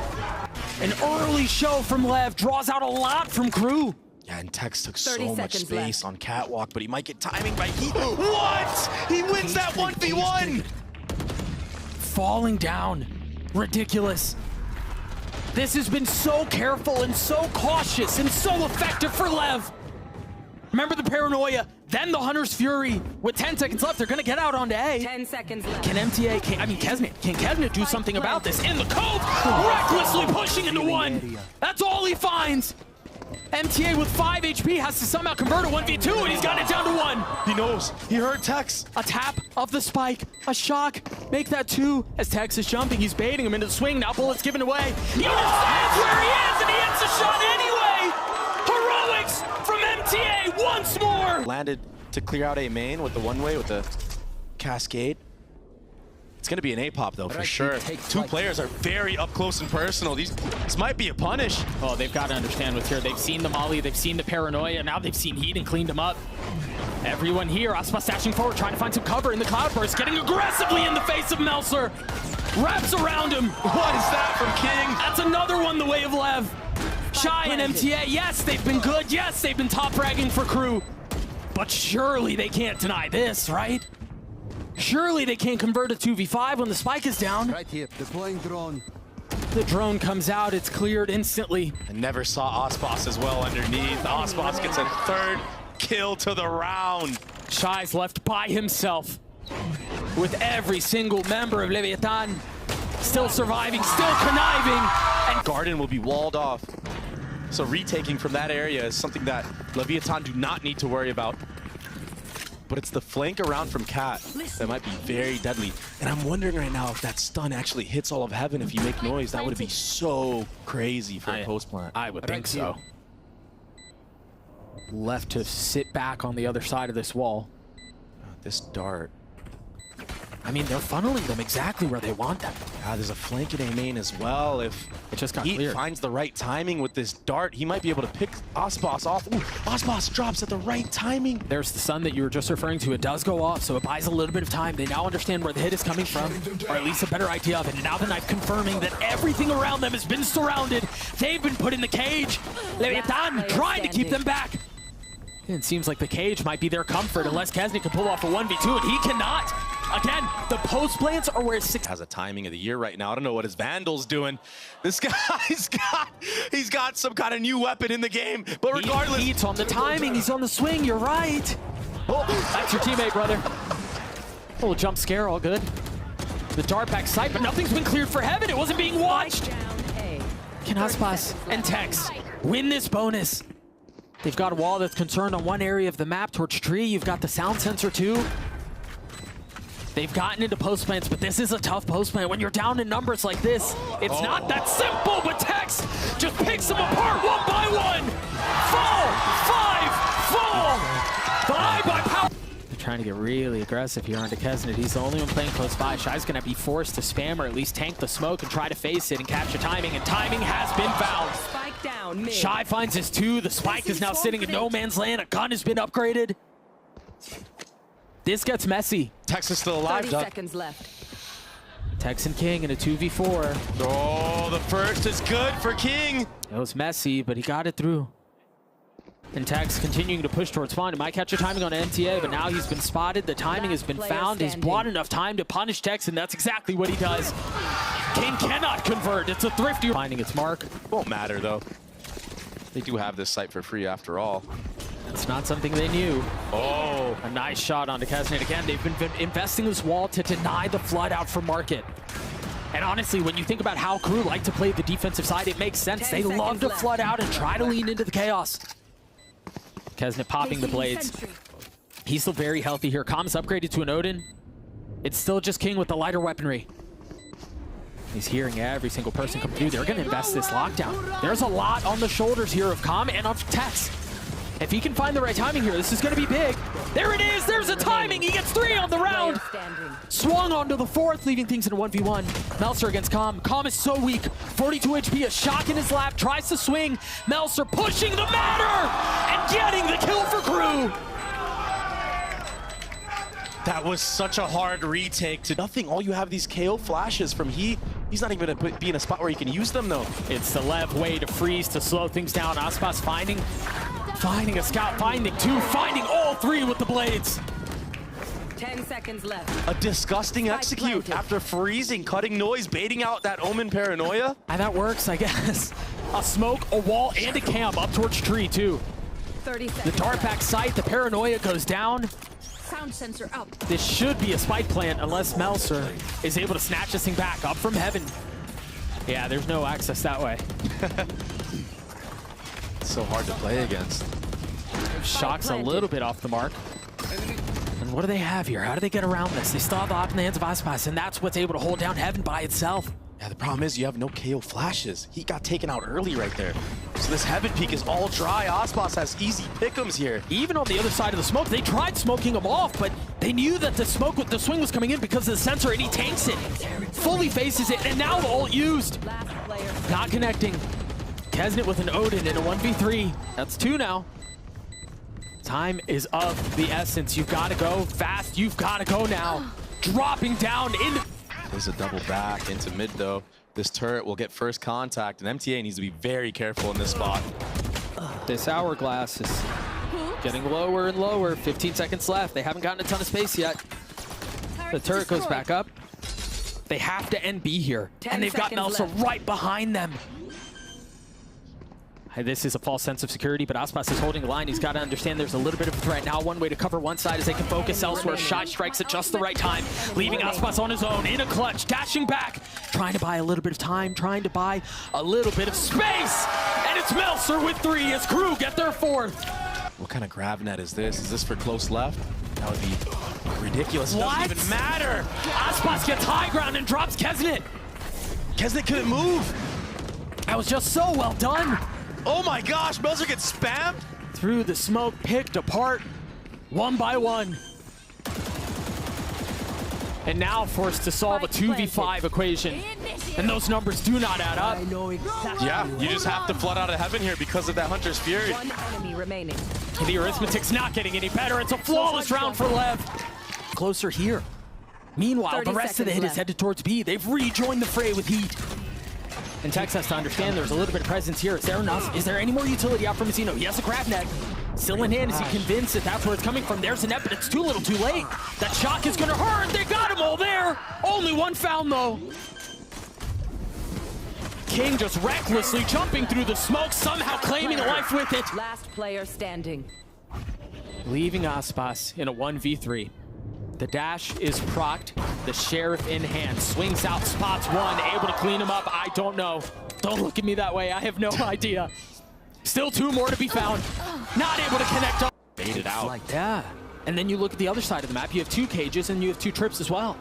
An early show from Lev draws out a lot from Crew. Yeah, and Tex took 30 so much seconds space left. on Catwalk, but he might get timing by Heat. What? He wins that 1v1! Falling down. Ridiculous. This has been so careful and so cautious and so effective for Lev. Remember the paranoia, then the Hunter's Fury. With 10 seconds left, they're gonna get out onto A. 10 seconds left. Can MTA, Kesnet, can Kesnet do something about this? In the cove, recklessly pushing into 1. That's all he finds. MTA with 5 HP has to somehow convert a 1v2, and he's got it down to 1. He knows. He heard Tex. A tap of the spike, a shock, make that 2. As Tex is jumping, he's baiting him into the swing. Now bullets given away. He understands where he is, and he hits the shot anyway. Heroics from MTA once more. Landed to clear out A main with the one-way with the cascade. It's going to be an A-pop, though, for sure. 2 players are very up close and personal. This might be a punish. Oh, they've got to understand what's here. They've seen the molly, they've seen the paranoia, now they've seen Heat and cleaned him up. Everyone here, aspas dashing forward, trying to find some cover in the cloudburst, getting aggressively in the face of Melser. Wraps around him. What is that from King? That's another one the way of Lev. Shy and MTA, yes, they've been good. Yes, they've been top-ragging for Crew. But surely they can't deny this, right? Surely they can't convert a 2v5 when the spike is down. Right here, deploying drone. The drone comes out, it's cleared instantly. I never saw aspas as well underneath. aspas gets a 3rd kill to the round. Shy's left by himself with every single member of Leviathan still surviving, still conniving. And Garden will be walled off. So retaking from that area is something that Leviathan do not need to worry about. But it's the flank around from Cat that might be very deadly. And I'm wondering right now if that stun actually hits all of heaven if you make noise. That would be so crazy for a post plant. I would think so. Left to sit back on the other side of this wall. This dart. I mean, they're funneling them exactly where they want them. There's a flank in A main as well. If it just got he cleared. finds the right timing with this dart, he might be able to pick aspas off. Ooh, aspas drops at the right timing. There's the sun that you were just referring to. It does go off, so it buys a little bit of time. They now understand where the hit is coming from, or at least a better idea of it. And now the knife confirming that everything around them has been surrounded. They've been put in the cage. Leviathan trying to keep them back. It seems like the cage might be their comfort unless Kesnet can pull off a 1v2, and he cannot. Again, the post plants are where 6 has a timing of the year right now. I don't know what his Vandal's doing. This guy's got some kind of new weapon in the game. But regardless, He's on the timing. He's on the swing. You're right. Oh, that's your teammate, brother. A little jump scare, all good. The dart back sight, but nothing's been cleared for heaven. It wasn't being watched. Can aspas and Tex win this bonus? They've got a wall that's concerned on one area of the map towards tree. You've got the sound sensor too. They've gotten into post plants, but this is a tough post plant. When you're down in numbers like this, it's not that simple, but Tex just picks them apart 1 by 1. trying to get really aggressive here onto Kesnet. He's the only one playing close by. Shy's going to be forced to spam or at least tank the smoke and try to face it and capture timing. And timing has been found. Spike down mid. Shy finds his 2. The spike is now sitting in no man's land. A gun has been upgraded. This gets messy. Texas still alive, 30 Doug. seconds left. Tex and King in a 2v4. Oh, the first is good for King. It was messy, but he got it through. And Tex continuing to push towards spawn. He might catch a timing on MTA, but now he's been spotted. The timing has been found. He's bought enough time to punish Tex, and that's exactly what he does. King cannot convert. It's a thrifty. Finding its mark. Won't matter, though. They do have this site for free after all. It's not something they knew. Oh, A nice shot onto Kesnet. Again, they've been investing this wall to deny the flood out from market. And honestly, when you think about how crew like to play the defensive side, it makes sense. They love to flood out and try to lean into the chaos. Kesnet popping the blades. He's still very healthy here. Com's upgraded to an Odin. It's still just King with the lighter weaponry. He's hearing every single person come through. They're going to invest this lockdown. There's a lot on the shoulders here of Com and of Tex. If he can find the right timing here, this is going to be big. There it is. There's a timing. He gets 3 on the round. Swung onto the 4th, leaving things in a 1v1. Meltzer against Com. Com is so weak. 42 HP, a shock in his lap, tries to swing. Meltzer pushing the matter and getting the kill for crew. that was such a hard retake to nothing. All you have these KO flashes from Heat. He's not even going to be in a spot where he can use them, though. It's the LEV way to freeze, to slow things down. aspas finding a scout, finding 2, finding all 3 with the blades. 10 seconds left. A disgusting execute after freezing, cutting noise, baiting out that Omen paranoia. And that works, I guess. A smoke, a wall, and a cam up towards tree, too. 30 The seconds dart back left. sight, the paranoia goes down. Sound sensor up. This should be a spike plant unless Meltzer is able to snatch this thing back up from heaven. Yeah, there's no access that way. It's so hard to play against. Shock's a little bit off the mark. And what do they have here? How do they get around this? They still have the op in the hands of aspas, and that's what's able to hold down heaven by itself. Yeah, the problem is you have no KO flashes. He got taken out early right there. So this heaven peak is all dry. aspas has easy pick'ems here. Even on the other side of the smoke, they tried smoking him off, but they knew that the smoke with the swing was coming in because of the sensor, and he tanks it. Fully faces it, and now the ult used. Last player. Not connecting. Kesnet with an Odin in a 1v3. That's 2 now. Time is of the essence. You've got to go fast. You've got to go now. Dropping down in. There's a double back into mid, though. This turret will get first contact, and MTA needs to be very careful in this spot. This hourglass is getting lower and lower. 15 seconds left. They haven't gotten a ton of space yet. The turret goes back up. They have to end B here. 10 And they've got seconds Melsa left. right behind them. This is a false sense of security, but aspas is holding the line. He's got to understand there's a little bit of a threat now. One way to cover one side is they can focus elsewhere. Shy strikes at just the right time, leaving aspas on his own in a clutch, dashing back, trying to buy a little bit of time, trying to buy a little bit of space. And it's Meltzer with 3 as crew get their 4th. What kind of grab net is this? Is this for close left? That would be ridiculous. It What? doesn't even matter. aspas gets high ground and drops Kesnet. Kesnet couldn't move. That was just so well done. Oh my gosh, Meltzer gets spammed. Through the smoke, picked apart, 1 by 1. And now forced to solve a 2v5 equation. And those numbers do not add up. I know exactly. Yeah, you just have to flood out of heaven here because of that Hunter's Fury. One enemy remaining. The arithmetic's not getting any better. It's a flawless round for LEV. Closer here. Meanwhile, the 30 rest of the hit seconds is headed towards B. They've rejoined the fray with Heat. And Tex has to understand there's a little bit of presence here. Is there enough? Is there any more utility out from Mazino? He has a grab net. Still in hand. Is he convinced that that's where it's coming from? There's a net, but it's too little too late. That shock is going to hurt. They got him all there. Only 1 found, though. King just recklessly jumping through the smoke, somehow claiming a life with it. Last player standing. Leaving aspas in a 1v3. The dash is procced, the sheriff in hand, swings out, spots 1, able to clean him up. I don't know. Don't look at me that way. I have no idea. Still 2 more to be found. Not able to connect up. Baited out. Yeah. And then you look at the other side of the map. You have 2 cages and you have 2 trips as well.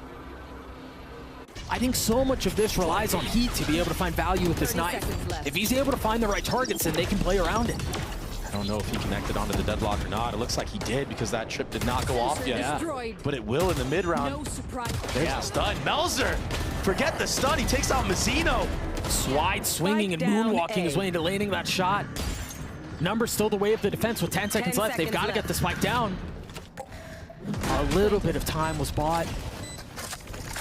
I think so much of this relies on Heat to be able to find value with this 30 knife. seconds left. If he's able to find the right targets, then they can play around it. don't know if he connected onto the deadlock or not. It looks like he did because that trip did not go off yet. Yeah. But it will in the mid-round. No surprise. There's the stun. Melzer! Forget the stun. He takes out Mazzino. Swide swinging and moonwalking his way into landing that shot. Numbers still the way of the defense with 10 seconds left. They've got to get the spike down. A little bit of time was bought.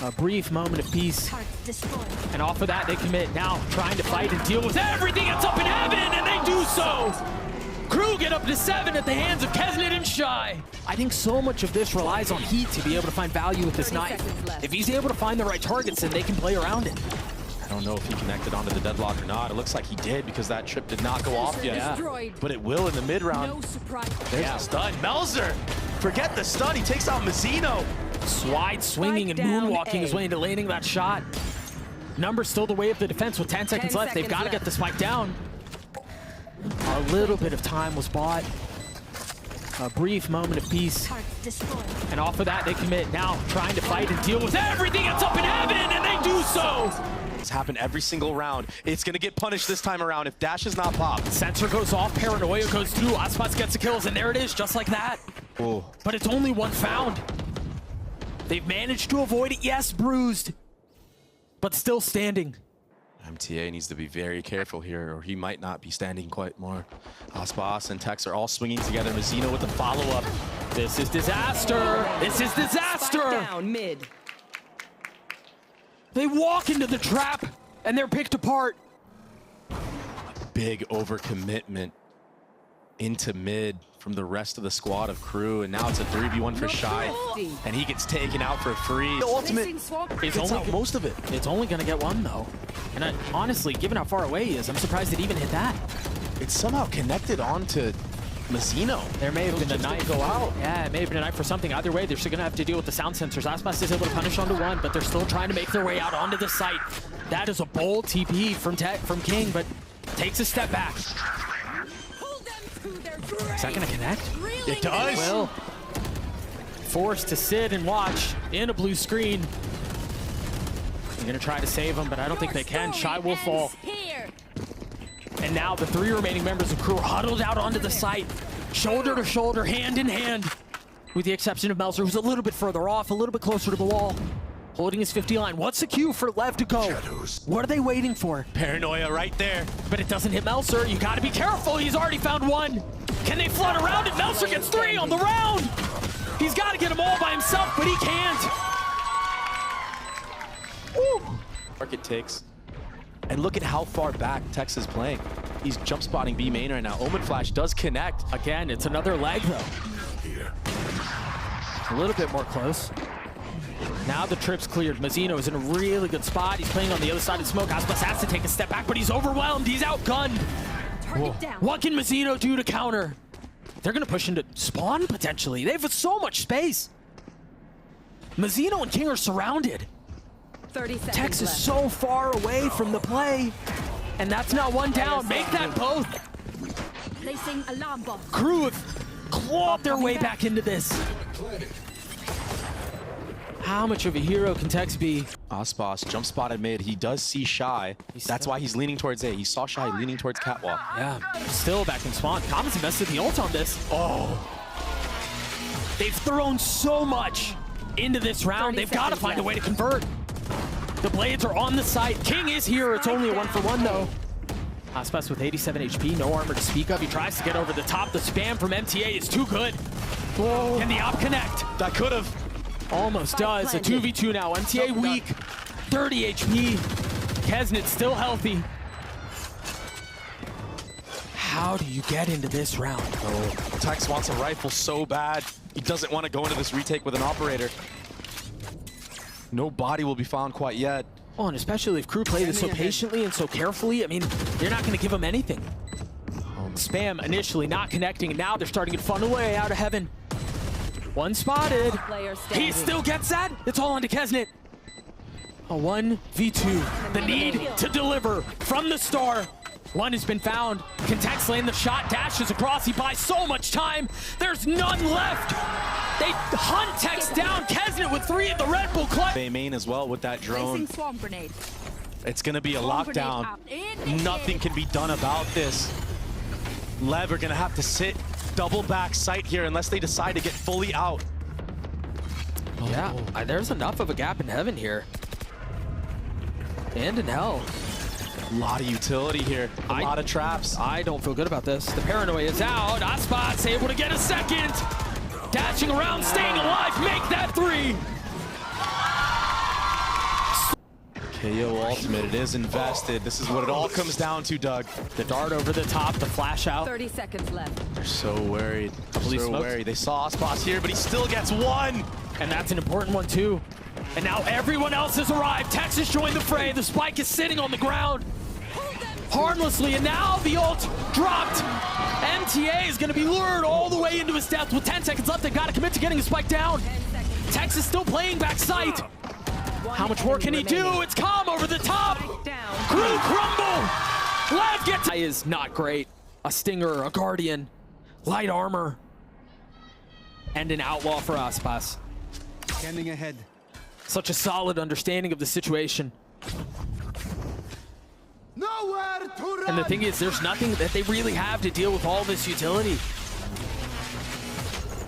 A brief moment of peace. And off of that, they commit. Now trying to fight and deal with everything that's up in heaven, and they do so! Crew get up to 7 at the hands of Kesnet and Shy. I think so much of this relies on Heat to be able to find value with this knife. If he's able to find the right targets, then they can play around it. I don't know if he connected onto the deadlock or not. It looks like he did because that trip did not go off yet. Yeah. But it will in the mid-round. No surprise. There's the stun. Melzer! Forget the stun. He takes out Mazzino. Swide swinging and moonwalking his way into landing that shot. Numbers still the way of the defense with 10 seconds left. They've got to get the spike down. A little bit of time was bought. A brief moment of peace. And off of that, they commit. Now trying to fight and deal with everything that's up in heaven, and they do so! It's happened every single round. It's going to get punished this time around if Dash is not popped. Sensor goes off, Paranoia goes through, aspas gets the kills, and there it is, just like that. Oh. But it's only one found. They've managed to avoid it, yes, bruised, but still standing. MTA needs to be very careful here, or he might not be standing quite more. Aspas and Tex are all swinging together. Mazzino with the follow-up. This is disaster. This is disaster. Spike down mid. They walk into the trap, and they're picked apart. Big overcommitment into mid from the rest of the squad of Crew, and now it's a 3v1 for Shy, and he gets taken out for free. The ultimate It's gets out most of it. It's only going to get one, though. And honestly, given how far away he is, I'm surprised it even hit that. It's somehow connected onto Mazzino. There may have been a knife. Go out. Yeah, it may have been a knife for something. Either way, they're still going to have to deal with the sound sensors. Aspas is able to punish onto one, but they're still trying to make their way out onto the site. That is a bold TP from King, but takes a step back. Is that going to connect? It does. Well, forced to sit and watch in a blue screen. They're going to try to save him, but I don't think they can. Shy will fall. And now the 3 remaining members of Crew are huddled out onto the site, shoulder to shoulder, hand in hand, with the exception of Melzer, who's a little bit further off, a little bit closer to the wall, holding his 50 line. What's the cue for Lev to go? What are they waiting for? Paranoia right there. But it doesn't hit Melzer. You got to be careful. He's already found one. Can they flood around it? Melzer gets 3 on the round. He's got to get them all by himself, but he can't. Woo. Market takes. And look at how far back Tex is playing. He's jump spotting B main right now. Omen Flash does connect. Again, it's another leg, though. A little bit more close. Now the trip's cleared. Mazzino is in a really good spot. He's playing on the other side of smoke. Aspas has to take a step back, but he's overwhelmed. He's outgunned. What can Mazzino do to counter? They're going to push into spawn, potentially. They have so much space. Mazzino and King are surrounded. 30 seconds Tex is left. so far away from the play. And that's not one down. Make that both. Placing alarm bomb. Crew have clawed their way back into this. How much of a hero can Tex be? Aspas jump spotted mid. He does see Shy. That's why he's leaning towards A. He saw Shy leaning towards Catwalk. Yeah, still back in spawn. Common's invested the ult on this. Oh. They've thrown so much into this round. They've got to find a way to convert. The blades are on the site. King is here. It's only a 1-for-1 though. Aspas with 87 HP, no armor to speak of. He tries to get over the top. The spam from MTA is too good. Whoa. Can the op connect? That could have. Almost does. A 2v2 now. MTA weak. 30 HP. Kesnet still healthy. How do you get into this round? Oh, Tex wants a rifle so bad. He doesn't want to go into this retake with an operator. No body will be found quite yet. Oh, and especially if Crew play this so patiently and so carefully, I mean, they're not going to give him anything. Spam initially not connecting, and now they're starting to funnel away out of heaven. One spotted. He still gets that. It's all onto Kesnet. A 1v2. The need to deliver from the start. One has been found. Can Tex land the shot? Dashes across. He buys so much time. There's none left. They hunt Tex down. Kesnet with 3 at the Red Bull clutch. They main as well with that drone. Swarm grenade. It's going to be a lockdown. Nothing can be done about this. LEV are gonna have to sit double back sight here unless they decide to get fully out. Yeah, there's enough of a gap in heaven here. And in hell. A lot of utility here, a lot of traps. I don't feel good about this. The paranoia is out. aspas able to get a second. Dashing around, staying alive, make that 3. KO ultimate, it is invested. This is what it all comes down to, Doug. The dart over the top, the flash out. 30 seconds left. They're so worried. Police So smokes. worried. They saw aspas here, but he still gets 1. And that's an important one too. And now everyone else has arrived. Texas joined the fray. The spike is sitting on the ground harmlessly, and now the ult dropped. MTA is going to be lured all the way into his death with 10 seconds left. They got to commit to getting the spike down. Texas still playing back sight. How much more can he do? It's calm over the top. Crew crumble. LEV gets is not great. A stinger, a guardian, light armor, and an outlaw for aspas. Scanning ahead. Such a solid understanding of the situation. Nowhere to run. And the thing is, there's nothing that they really have to deal with all this utility.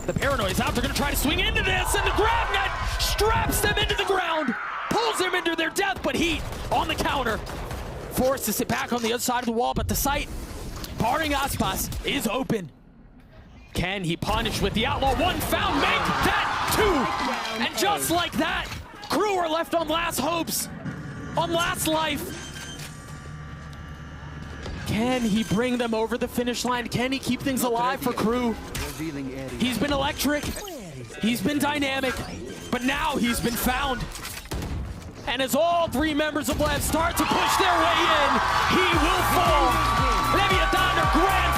The paranoia's out. They're going to try to swing into this, and the grab net straps them into the ground, pulls them into their death, but Heat on the counter. Forced to sit back on the other side of the wall, but the site, barring aspas, is open. Can he punish with the outlaw? 1 found, make that 2! And just like that, Crew are left on last hopes, on last life. Can he bring them over the finish line? Can he keep things alive for Crew? He's been electric, he's been dynamic, but now he's been found. And as all 3 members of LEV start to push their way in, he will fall. Leviathan are grand